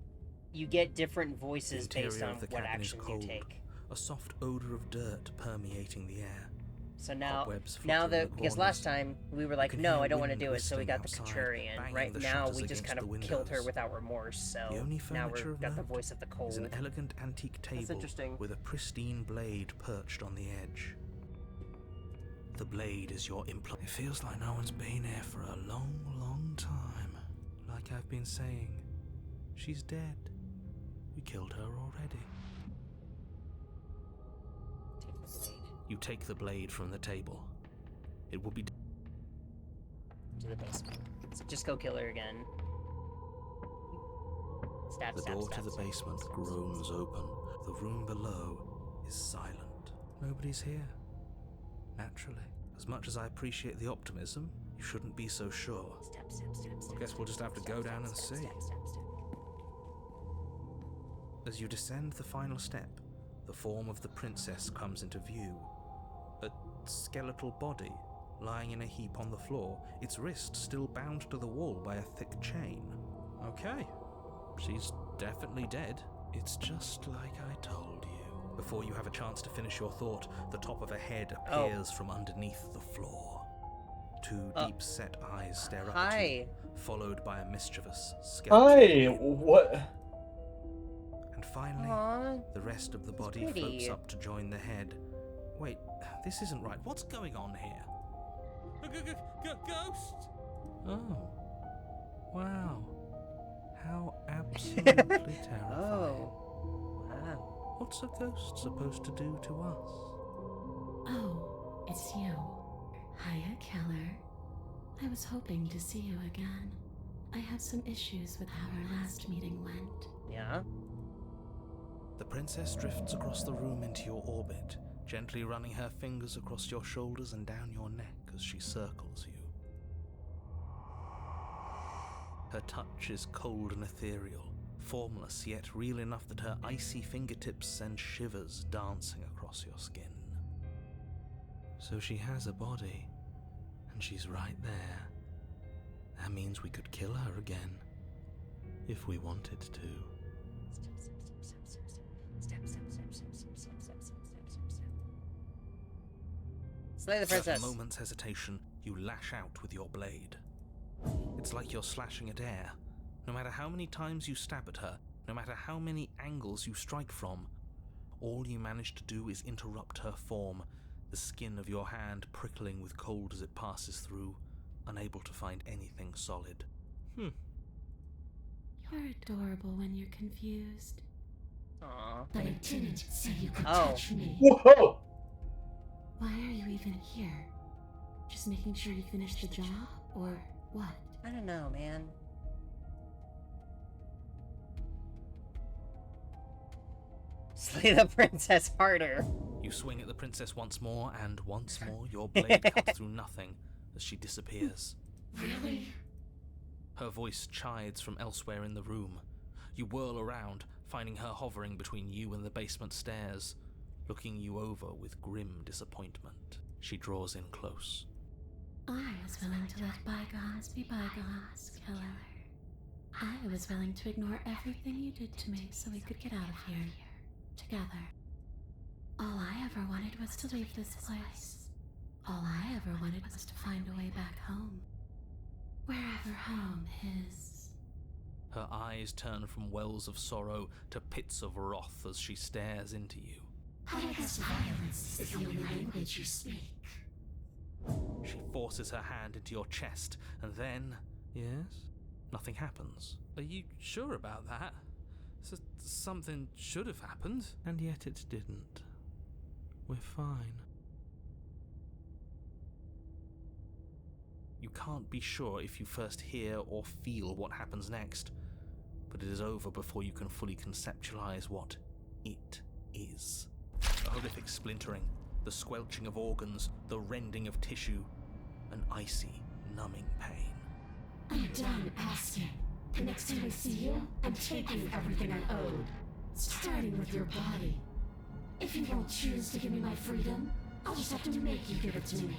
you get different voices The based interior on of the what cabin is actions you cold. take. A soft odor of dirt permeating the air. So now, Cobwebs now flutter in the because last corners. time we were You like, can no, hear I don't want to wind do it, so we got the whistling outside, Centurion. banging Right the now, shutters we just against kind the of killed her windows. without remorse. So The only now furniture we've of got the note voice of the cold. is an elegant antique table interesting. with a pristine blade perched on the edge. The blade is your It feels like no one's been here for a long, long time. Like I've been saying, she's dead. We killed her already. Take the blade. You take the blade from the table. It will be... To the basement. So just go kill her again. Stab, The stab, door stab, to the stab, basement stab, stab, groans stab. open. The room below is silent. Nobody's here. Naturally. As much as I appreciate the optimism, you shouldn't be so sure. Stab, stab, stab, I stab, guess we'll just have to stab, go stab, down and stab, see. stab, stab, stab. As you descend the final step, the form of the princess comes into view. A skeletal body lying in a heap on the floor, its wrist still bound to the wall by a thick chain. Okay, she's definitely dead. It's just like I told you. Before you have a chance to finish your thought, the top of a head appears from underneath the floor. Two deep-set eyes stare up at you, followed by a mischievous, skeletal Hi, grin. what? And finally, Aw, the rest of the body pretty. floats up to join the head. Wait, this isn't right. What's going on here? Ghost! Oh. Wow. How absolutely terrifying. Oh. Wow. What's a ghost supposed to do to us? Oh, it's you. Hiya, Keller. I was hoping to see you again. I have some issues with how our last meeting went. Yeah? The princess drifts across the room into your orbit, gently running her fingers across your shoulders and down your neck as she circles you. Her touch is cold and ethereal, formless yet real enough that her icy fingertips send shivers dancing across your skin. So she has a body, and she's right there. That means we could kill her again, if we wanted to. Slay the Without princess. a moment's hesitation, you lash out with your blade. It's like you're slashing at air. No matter how many times you stab at her, no matter how many angles you strike from, all you manage to do is interrupt her form, the skin of your hand prickling with cold as it passes through, unable to find anything solid. You're adorable when you're confused. Aww. But I didn't say you could Oh. touch me. Whoa! Why are you even here? Just making sure you finish the job? Or what? I don't know, man. Slay the princess harder. You swing at the princess once more, and once more your blade cuts through nothing as she disappears. Really? Her voice chides from elsewhere in the room. You whirl around, finding her hovering between you and the basement stairs, looking you over with grim disappointment. She draws in close. I was willing to let bygones be bygones, Keller. I was willing to ignore everything you did to me so we could get out of here. Together. All I ever wanted was to leave this place. All I ever wanted was to find a way back home. Wherever home is. Her eyes turn from wells of sorrow to pits of wrath as she stares into you. I guess violence is the only language you speak. She forces her hand into your chest, and then... Yes? Nothing happens. Are you sure about that? Something should have happened. And yet it didn't. We're fine. You can't be sure if you first hear or feel what happens next, but it is over before you can fully conceptualize what it is. A horrific splintering, the squelching of organs, the rending of tissue, an icy, numbing pain. I'm done asking. The next time I see you, I'm taking everything I owed. Starting with your body. If you won't choose to give me my freedom, I'll just have to make you give it to me.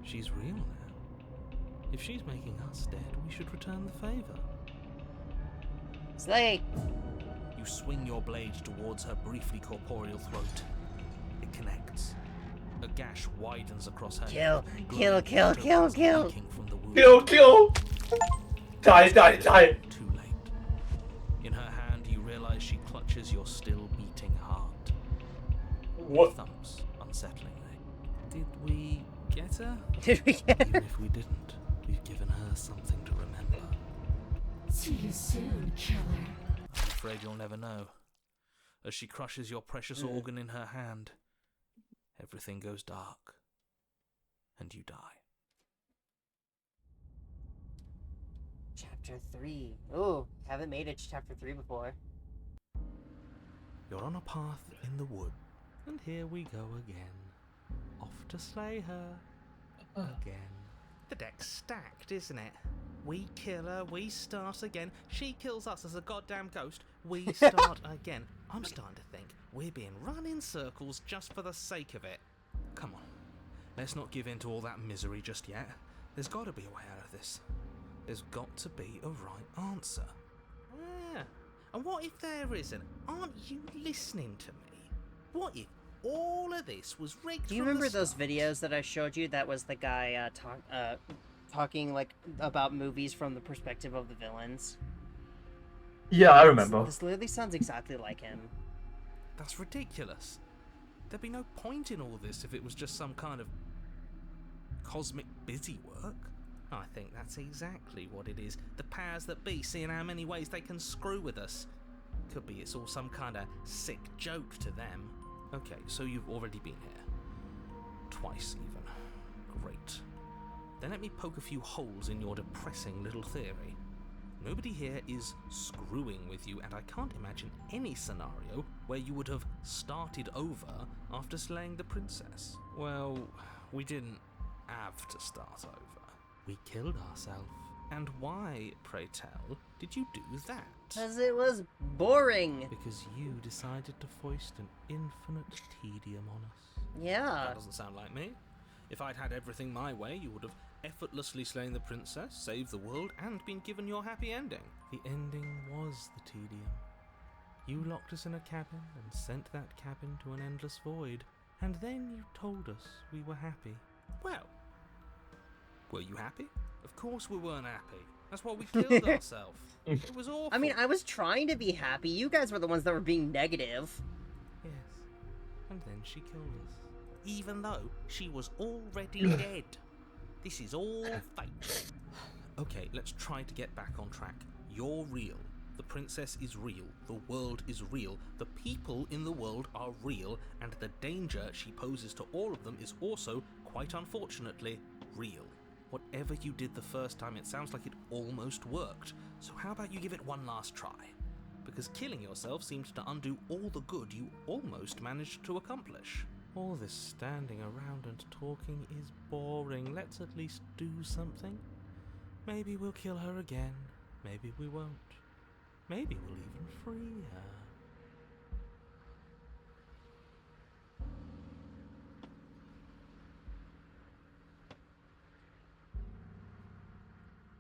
She's real now. If she's making us dead, we should return the favor. Slay. You swing your blade towards her briefly corporeal throat. It connects. A gash widens across her Kill, neck. kill, Glowing kill, water kill, is kill. leaking from the wound. Kill! Die! Too late. In her hand, you realize she clutches your still beating heart. What? Thumps unsettlingly. Did we get her? Did we get Even if we didn't, we've given her something to remember. See you soon, killer. I'm afraid you'll never know. As she crushes your precious organ in her hand, everything goes dark, and you die. Chapter 3. Oh, haven't made it to Chapter 3 before. You're on a path in the wood, and here we go again. Off to slay her. Again. The deck's stacked, isn't it? We kill her, we start again. She kills us as a goddamn ghost, we start again. I'm starting to think we're being run in circles just for the sake of it. Come on, let's not give in to all that misery just yet. There's got to be a way out of this. There's got to be a right answer. Yeah. And what if there isn't? Aren't you listening to me? What if all of this was rigged? Do you remember those videos that I showed you? That was the guy talking like about movies from the perspective of the villains. Yeah, I remember. This literally sounds exactly like him. That's ridiculous. There'd be no point in all this if it was just some kind of cosmic busy work. I think that's exactly what it is. The powers that be seeing how many ways they can screw with us. Could be it's all some kind of sick joke to them. Okay, so you've already been here. Twice, even. Great. Then let me poke a few holes in your depressing little theory. Nobody here is screwing with you, and I can't imagine any scenario where you would have started over after slaying the princess. Well, we didn't have to start over. We killed ourselves. And why, pray tell, did you do that? Because it was boring. Because you decided to foist an infinite tedium on us. Yeah. That doesn't sound like me. If I'd had everything my way, you would have effortlessly slain the princess, saved the world, and been given your happy ending. The ending was the tedium. You locked us in a cabin and sent that cabin to an endless void. And then you told us we were happy. Well, were you happy? Of course we weren't happy. That's why we killed ourselves. It was awful. I mean, I was trying to be happy. You guys were the ones that were being negative. Yes. And then she killed us. Even though she was already dead. This is all fake. Okay, let's try to get back on track. You're real. The princess is real. The world is real. The people in the world are real. And the danger she poses to all of them is also, quite unfortunately, real. Whatever you did the first time, it sounds like it almost worked. So how about you give it one last try? Because killing yourself seems to undo all the good you almost managed to accomplish. All this standing around and talking is boring. Let's at least do something. Maybe we'll kill her again. Maybe we won't. Maybe we'll even free her.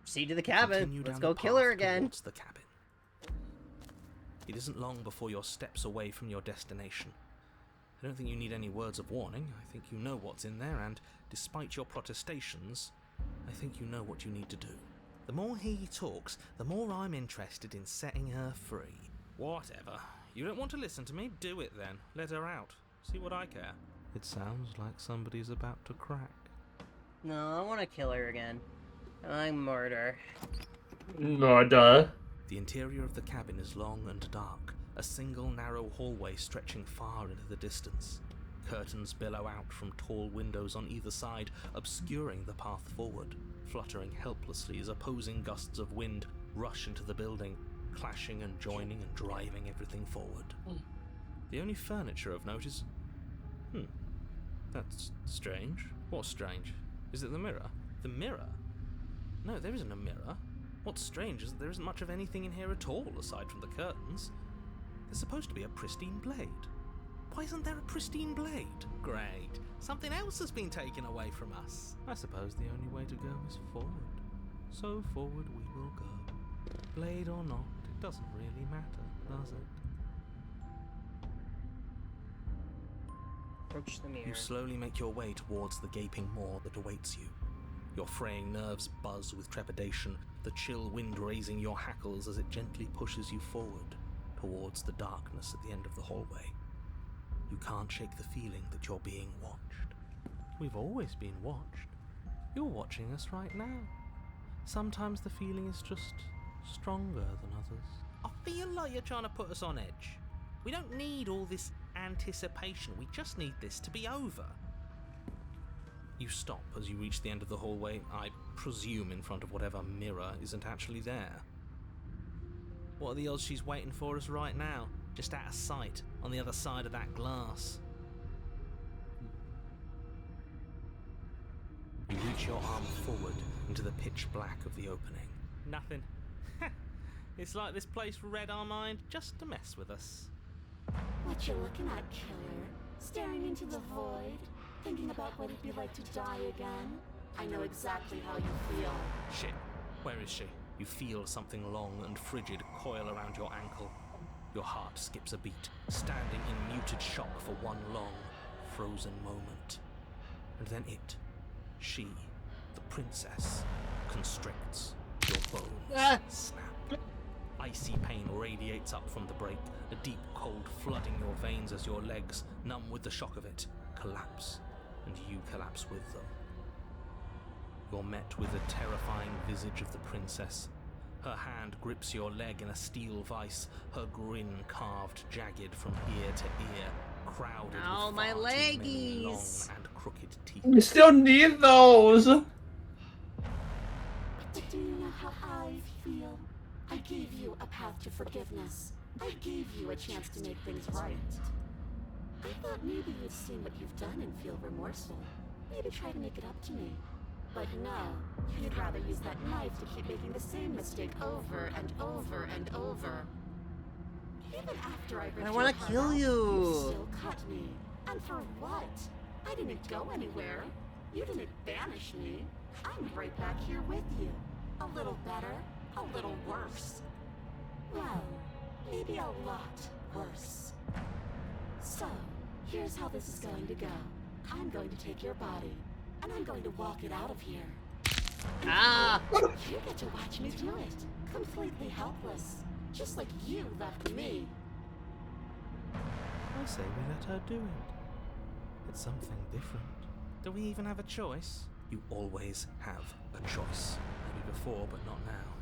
Proceed to the cabin. Continue Let's down go the kill her path again. towards the cabin. It isn't long before you're steps away from your destination. I don't think you need any words of warning. I think you know what's in there, and despite your protestations, I think you know what you need to do. The more he talks, the more I'm interested in setting her free. Whatever. You don't want to listen to me? Do it then. Let her out. See what I care. It sounds like somebody's about to crack. No, I want to kill her again. I murder. Murder. The interior of the cabin is long and dark, a single narrow hallway stretching far into the distance. Curtains billow out from tall windows on either side, obscuring the path forward, fluttering helplessly as opposing gusts of wind rush into the building, clashing and joining and driving everything forward. The only furniture of note is... That's strange. What's strange? Is it the mirror? The mirror? No, there isn't a mirror. What's strange is that there isn't much of anything in here at all, aside from the curtains. There's supposed to be a pristine blade. Why isn't there a pristine blade? Great. Something else has been taken away from us. I suppose the only way to go is forward. So forward we will go. Blade or not, it doesn't really matter, does it? Approach the mirror. You slowly make your way towards the gaping maw that awaits you. Your fraying nerves buzz with trepidation, the chill wind raising your hackles as it gently pushes you forward, towards the darkness at the end of the hallway. You can't shake the feeling that you're being watched. We've always been watched. You're watching us right now. Sometimes the feeling is just stronger than others. I feel like you're trying to put us on edge. We don't need all this anticipation. We just need this to be over. You stop as you reach the end of the hallway, I presume in front of whatever mirror isn't actually there. What are the odds she's waiting for us right now, just out of sight, on the other side of that glass? You reach your arm forward into the pitch black of the opening. Nothing. It's like this place read our mind just to mess with us. What you looking at, killer? Staring into the void? Thinking about what it'd be like to die again? I know exactly how you feel. Shit. Where is she? You feel something long and frigid coil around your ankle. Your heart skips a beat, standing in muted shock for one long, frozen moment. And then she, the princess, constricts. Your bones snap. Icy pain radiates up from the break, a deep cold flooding your veins as your legs, numb with the shock of it, collapse, and you collapse with them. You're met with the terrifying visage of the princess. Her hand grips your leg in a steel vice, her grin carved jagged from ear to ear, crowded with my far too many long leggies. and crooked teeth. We still need those. But do you know how I feel? I gave you a path to forgiveness. I gave you a chance to make things right. I thought maybe you'd seen what you've done and feel remorseful. Maybe try to make it up to me. But no, you'd rather use that knife to keep making the same mistake over and over and over. Even after I ripped I wanna your heart kill out, you. still cut me. And for what? I didn't go anywhere. You didn't banish me. I'm right back here with you. A little better, a little worse. Well, maybe a lot worse. So, here's how this is going to go. I'm going to take your body, and I'm going to walk it out of here. Ah! You get to watch me do it, completely helpless, just like you left me. I say we let her do it. It's something different. Do we even have a choice? You always have a choice. Maybe before, but not now.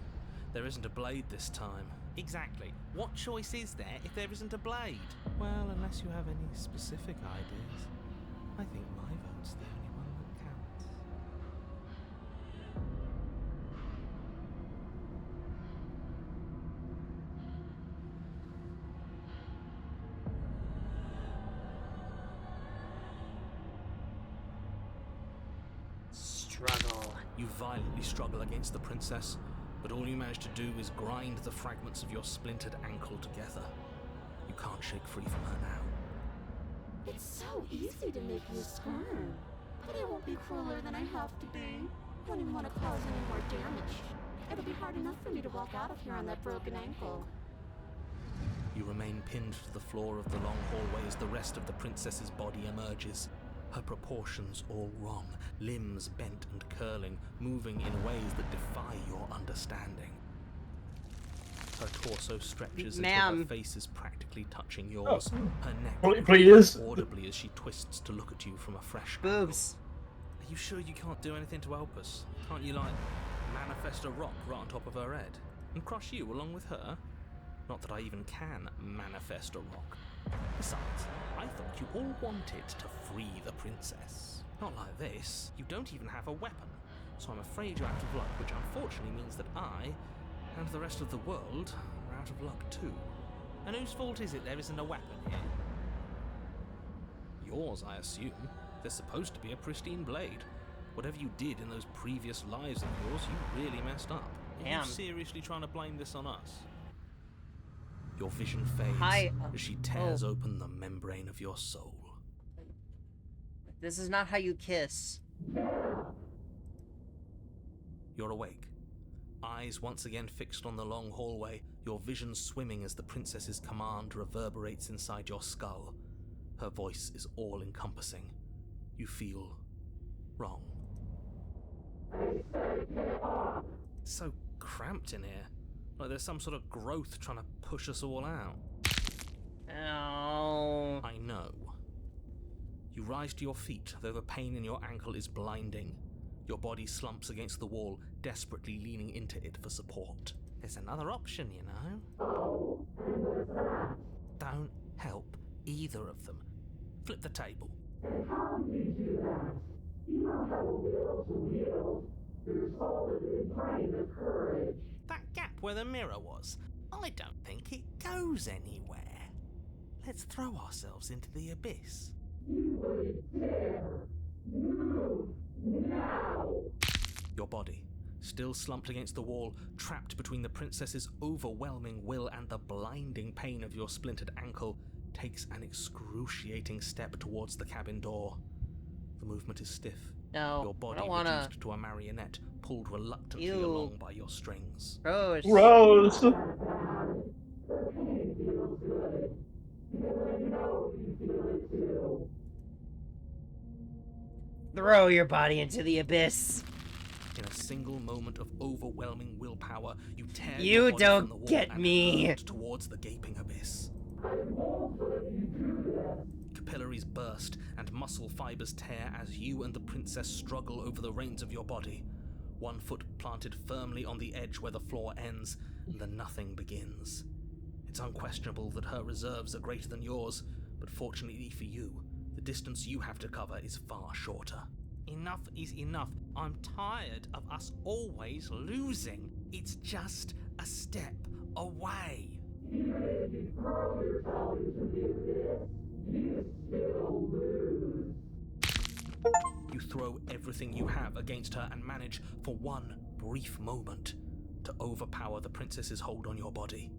There isn't a blade this time. Exactly. What choice is there if there isn't a blade? Well, unless you have any specific ideas, I think my vote's the only one that counts. Struggle. You violently struggle against the princess, but all you manage to do is grind the fragments of your splintered ankle together. You can't shake free from her now. It's so easy to make you squirm, but I won't be crueler than I have to be. I don't even want to cause any more damage. It'll be hard enough for me to walk out of here on that broken ankle. You remain pinned to the floor of the long hallway as the rest of the princess's body emerges. Her proportions all wrong, limbs bent and curling, moving in ways that defy your understanding. Her torso stretches until her Ma'am. face is practically touching yours. Her neck Please. audibly as she twists to look at you from a fresh Boobs. angle. Are you sure you can't do anything to help us? Can't you, like, manifest a rock right on top of her head? And crush you along with her? Not that I even can manifest a rock. Besides, I thought you all wanted to free the princess. Not like this. You don't even have a weapon. So I'm afraid you're out of luck, which unfortunately means that I, and the rest of the world, are out of luck too. And whose fault is it there isn't a weapon here? Yours, I assume. There's supposed to be a pristine blade. Whatever you did in those previous lives of yours, you really messed up. Are Damn. you seriously trying to blame this on us? Your vision fades Hi, as she tears open the membrane of your soul. This is not how you kiss. You're awake. Eyes once again fixed on the long hallway, your vision swimming as the princess's command reverberates inside your skull. Her voice is all-encompassing. You feel wrong. It's so cramped in here. Like there's some sort of growth trying to push us all out. Ow. I know. You rise to your feet, though the pain in your ankle is blinding. Your body slumps against the wall, desperately leaning into it for support. There's another option, you know. Don't help either of them. Flip the table. That gap where the mirror was, I don't think it goes anywhere. Let's throw ourselves into the abyss. Your body, still slumped against the wall, trapped between the princess's overwhelming will and the blinding pain of your splintered ankle, takes an excruciating step towards the cabin door. The movement is stiff. No, Your I body don't wanna. reduced to a marionette, pulled reluctantly Ew. along by your strings. Gross. Gross. Throw your body into the abyss. In a single moment of overwhelming willpower, you tear You your body don't from the wall get and me. hurl towards the gaping abyss. Capillaries burst and muscle fibers tear as you and the princess struggle over the reins of your body. One foot planted firmly on the edge where the floor ends, and the nothing begins. It's unquestionable that her reserves are greater than yours, but fortunately for you, the distance you have to cover is far shorter. Enough is enough. I'm tired of us always losing. It's just a step away. You throw everything you have against her and manage, for one brief moment, to overpower the princess's hold on your body.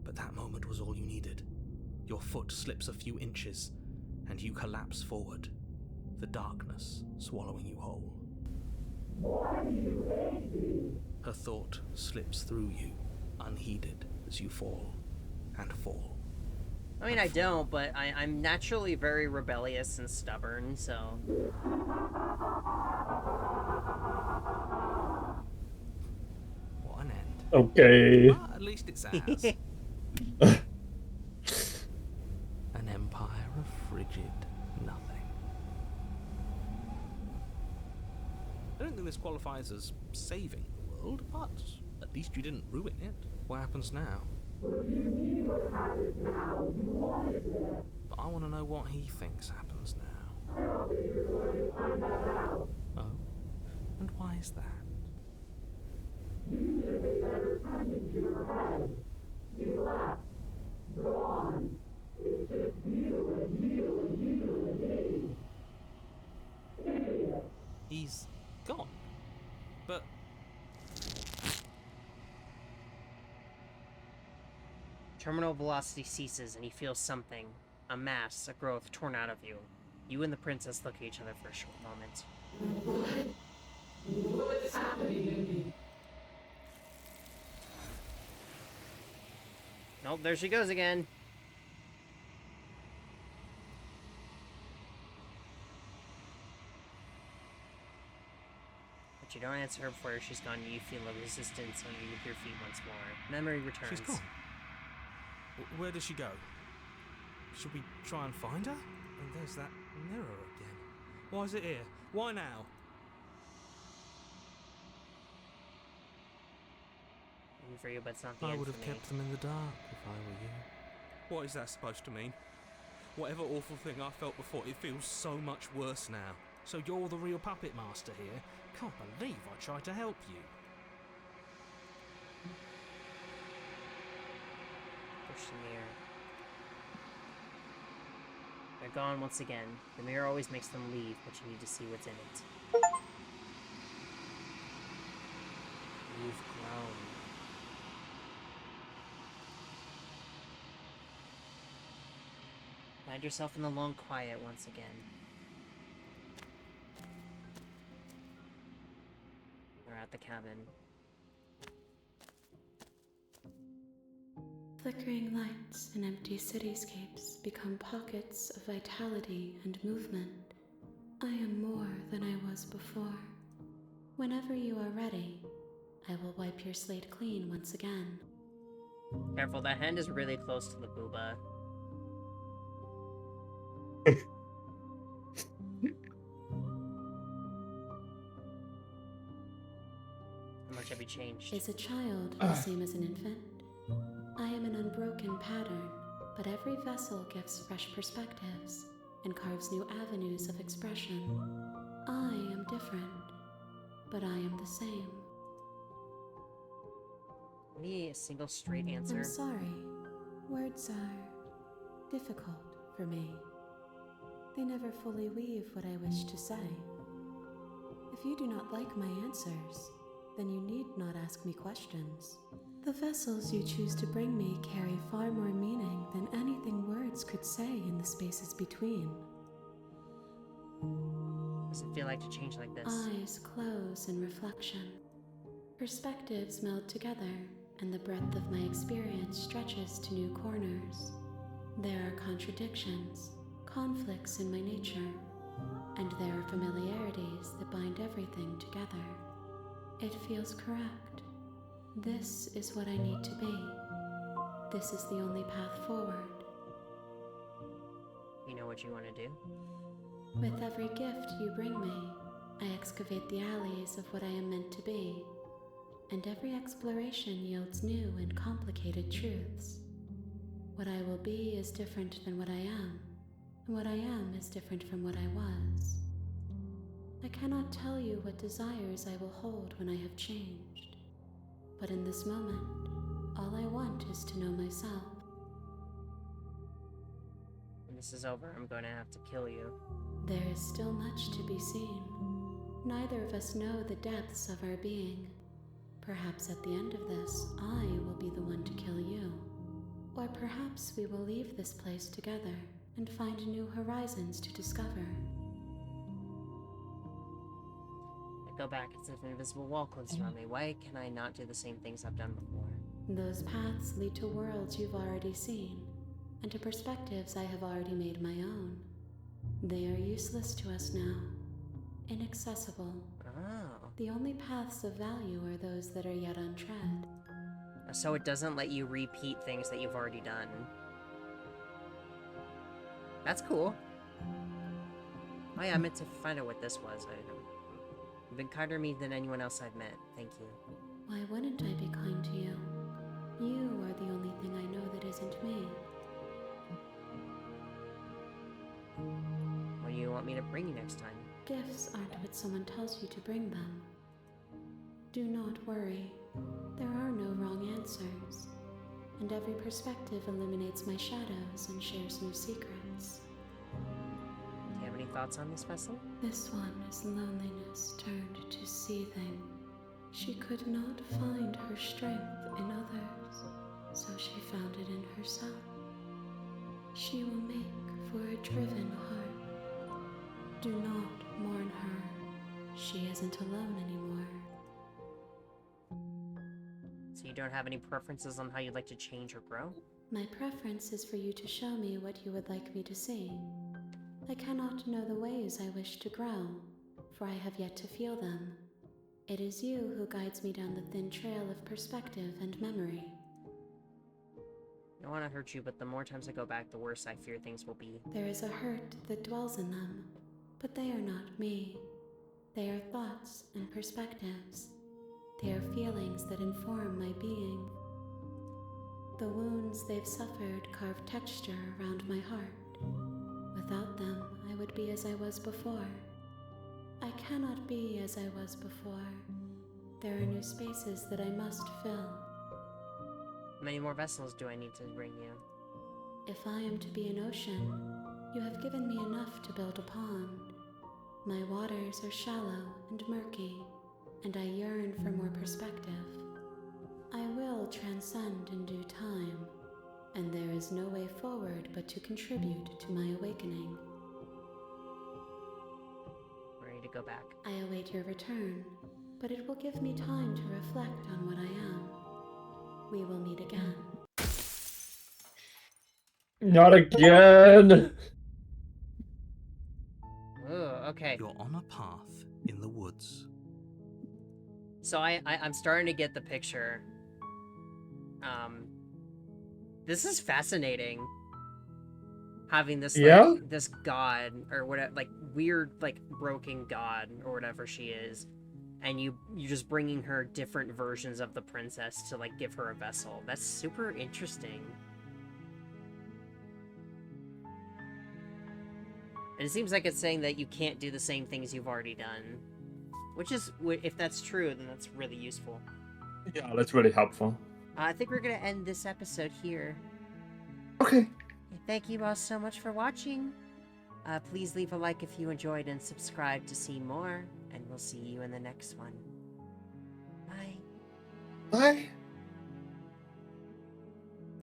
But that moment was all you needed. Your foot slips a few inches, and you collapse forward, the darkness swallowing you whole. Her thought slips through you, unheeded, as you fall and fall. I mean, I don't, but I'm naturally very rebellious and stubborn, so... What an end. Okay. Well, at least it's ours. An empire of frigid nothing. I don't think this qualifies as saving the world, but at least you didn't ruin it. What happens now? But I want to know what he thinks happens now. Oh? And why is that? He's gone. But Terminal velocity ceases and you feel something. A mass, a growth torn out of you. You and the princess look at each other for a short moment. What's happening to me? Nope, there she goes again. But you don't answer her before she's gone. You feel a resistance underneath your feet once more. Memory returns. She's gone. Where does she go? Should we try and find her? And there's that mirror again. Why is it here? Why now? Even for you, but it's not the I end would for have me. kept them in the dark if I were you. What is that supposed to mean? Whatever awful thing I felt before, it feels so much worse now. So you're the real puppet master here? Can't believe I tried to help you. Push the mirror. They're gone once again. The mirror always makes them leave, but you need to see what's in it. You've grown. Find yourself in the long quiet once again. You're at the cabin. Flickering lights and empty cityscapes become pockets of vitality and movement. I am more than I was before. Whenever you are ready, I will wipe your slate clean once again. Careful, that hand is really close to the booba. How much have you changed? Is a child the same as an infant? I am an unbroken pattern, but every vessel gives fresh perspectives and carves new avenues of expression. I am different, but I am the same. Give me a single straight answer. I'm sorry. Words are difficult for me. They never fully weave what I wish to say. If you do not like my answers, then you need not ask me questions. The vessels you choose to bring me carry far more meaning than anything words could say in the spaces between. What does it feel like to change like this? Eyes close in reflection. Perspectives meld together, and the breadth of my experience stretches to new corners. There are contradictions, conflicts in my nature, and there are familiarities that bind everything together. It feels correct. This is what I need to be. This is the only path forward. You know what you want to do? With every gift you bring me, I excavate the alleys of what I am meant to be, and every exploration yields new and complicated truths. What I will be is different than what I am, and what I am is different from what I was. I cannot tell you what desires I will hold when I have changed, but in this moment, all I want is to know myself. When this is over, I'm going to have to kill you. There is still much to be seen. Neither of us know the depths of our being. Perhaps at the end of this, I will be the one to kill you. Or perhaps we will leave this place together and find new horizons to discover. I go back as if an invisible wall closes around me. Why can I not do the same things I've done before? Those paths lead to worlds you've already seen, and to perspectives I have already made my own. They are useless to us now, inaccessible. Oh. The only paths of value are those that are yet untread. So it doesn't let you repeat things that you've already done. That's cool. Oh yeah, I meant to find out what this was. You've been kinder to me than anyone else I've met. Thank you. Why wouldn't I be kind to you? You are the only thing I know that isn't me. What do you want me to bring you next time? Gifts aren't what someone tells you to bring them. Do not worry. There are no wrong answers, and every perspective illuminates my shadows and shares new secrets. Do you have any thoughts on this vessel? This one is loneliness turned to seething. She could not find her strength in others, so she found it in herself. She will make for a driven heart. Do not mourn her. She isn't alone anymore. So you don't have any preferences on how you'd like to change or grow? My preference is for you to show me what you would like me to see. I cannot know the ways I wish to grow, for I have yet to feel them. It is you who guides me down the thin trail of perspective and memory. I don't want to hurt you, but the more times I go back, the worse I fear things will be. There is a hurt that dwells in them, but they are not me. They are thoughts and perspectives. They are feelings that inform my being. The wounds they've suffered carve texture around my heart. Without them, I would be as I was before. I cannot be as I was before. There are new spaces that I must fill. How many more vessels do I need to bring you? If I am to be an ocean, you have given me enough to build a pond. My waters are shallow and murky, and I yearn for more perspective. I will transcend in due time, and there is no way forward but to contribute to my awakening. Ready to go back. I await your return, but it will give me time to reflect on what I am. We will meet again. Not again! Ugh, okay. You're on a path in the woods. So I'm starting to get the picture. This is fascinating. Having this like, this god or whatever, like weird like broken god or whatever she is, and you're just bringing her different versions of the princess to like give her a vessel. That's super interesting. And it seems like it's saying that you can't do the same things you've already done. Which is, if that's true, then that's really useful. Yeah, that's really helpful. I think we're going to end this episode here. Okay. Thank you all so much for watching. Please leave a like if you enjoyed and subscribe to see more. And we'll see you in the next one. Bye. Bye.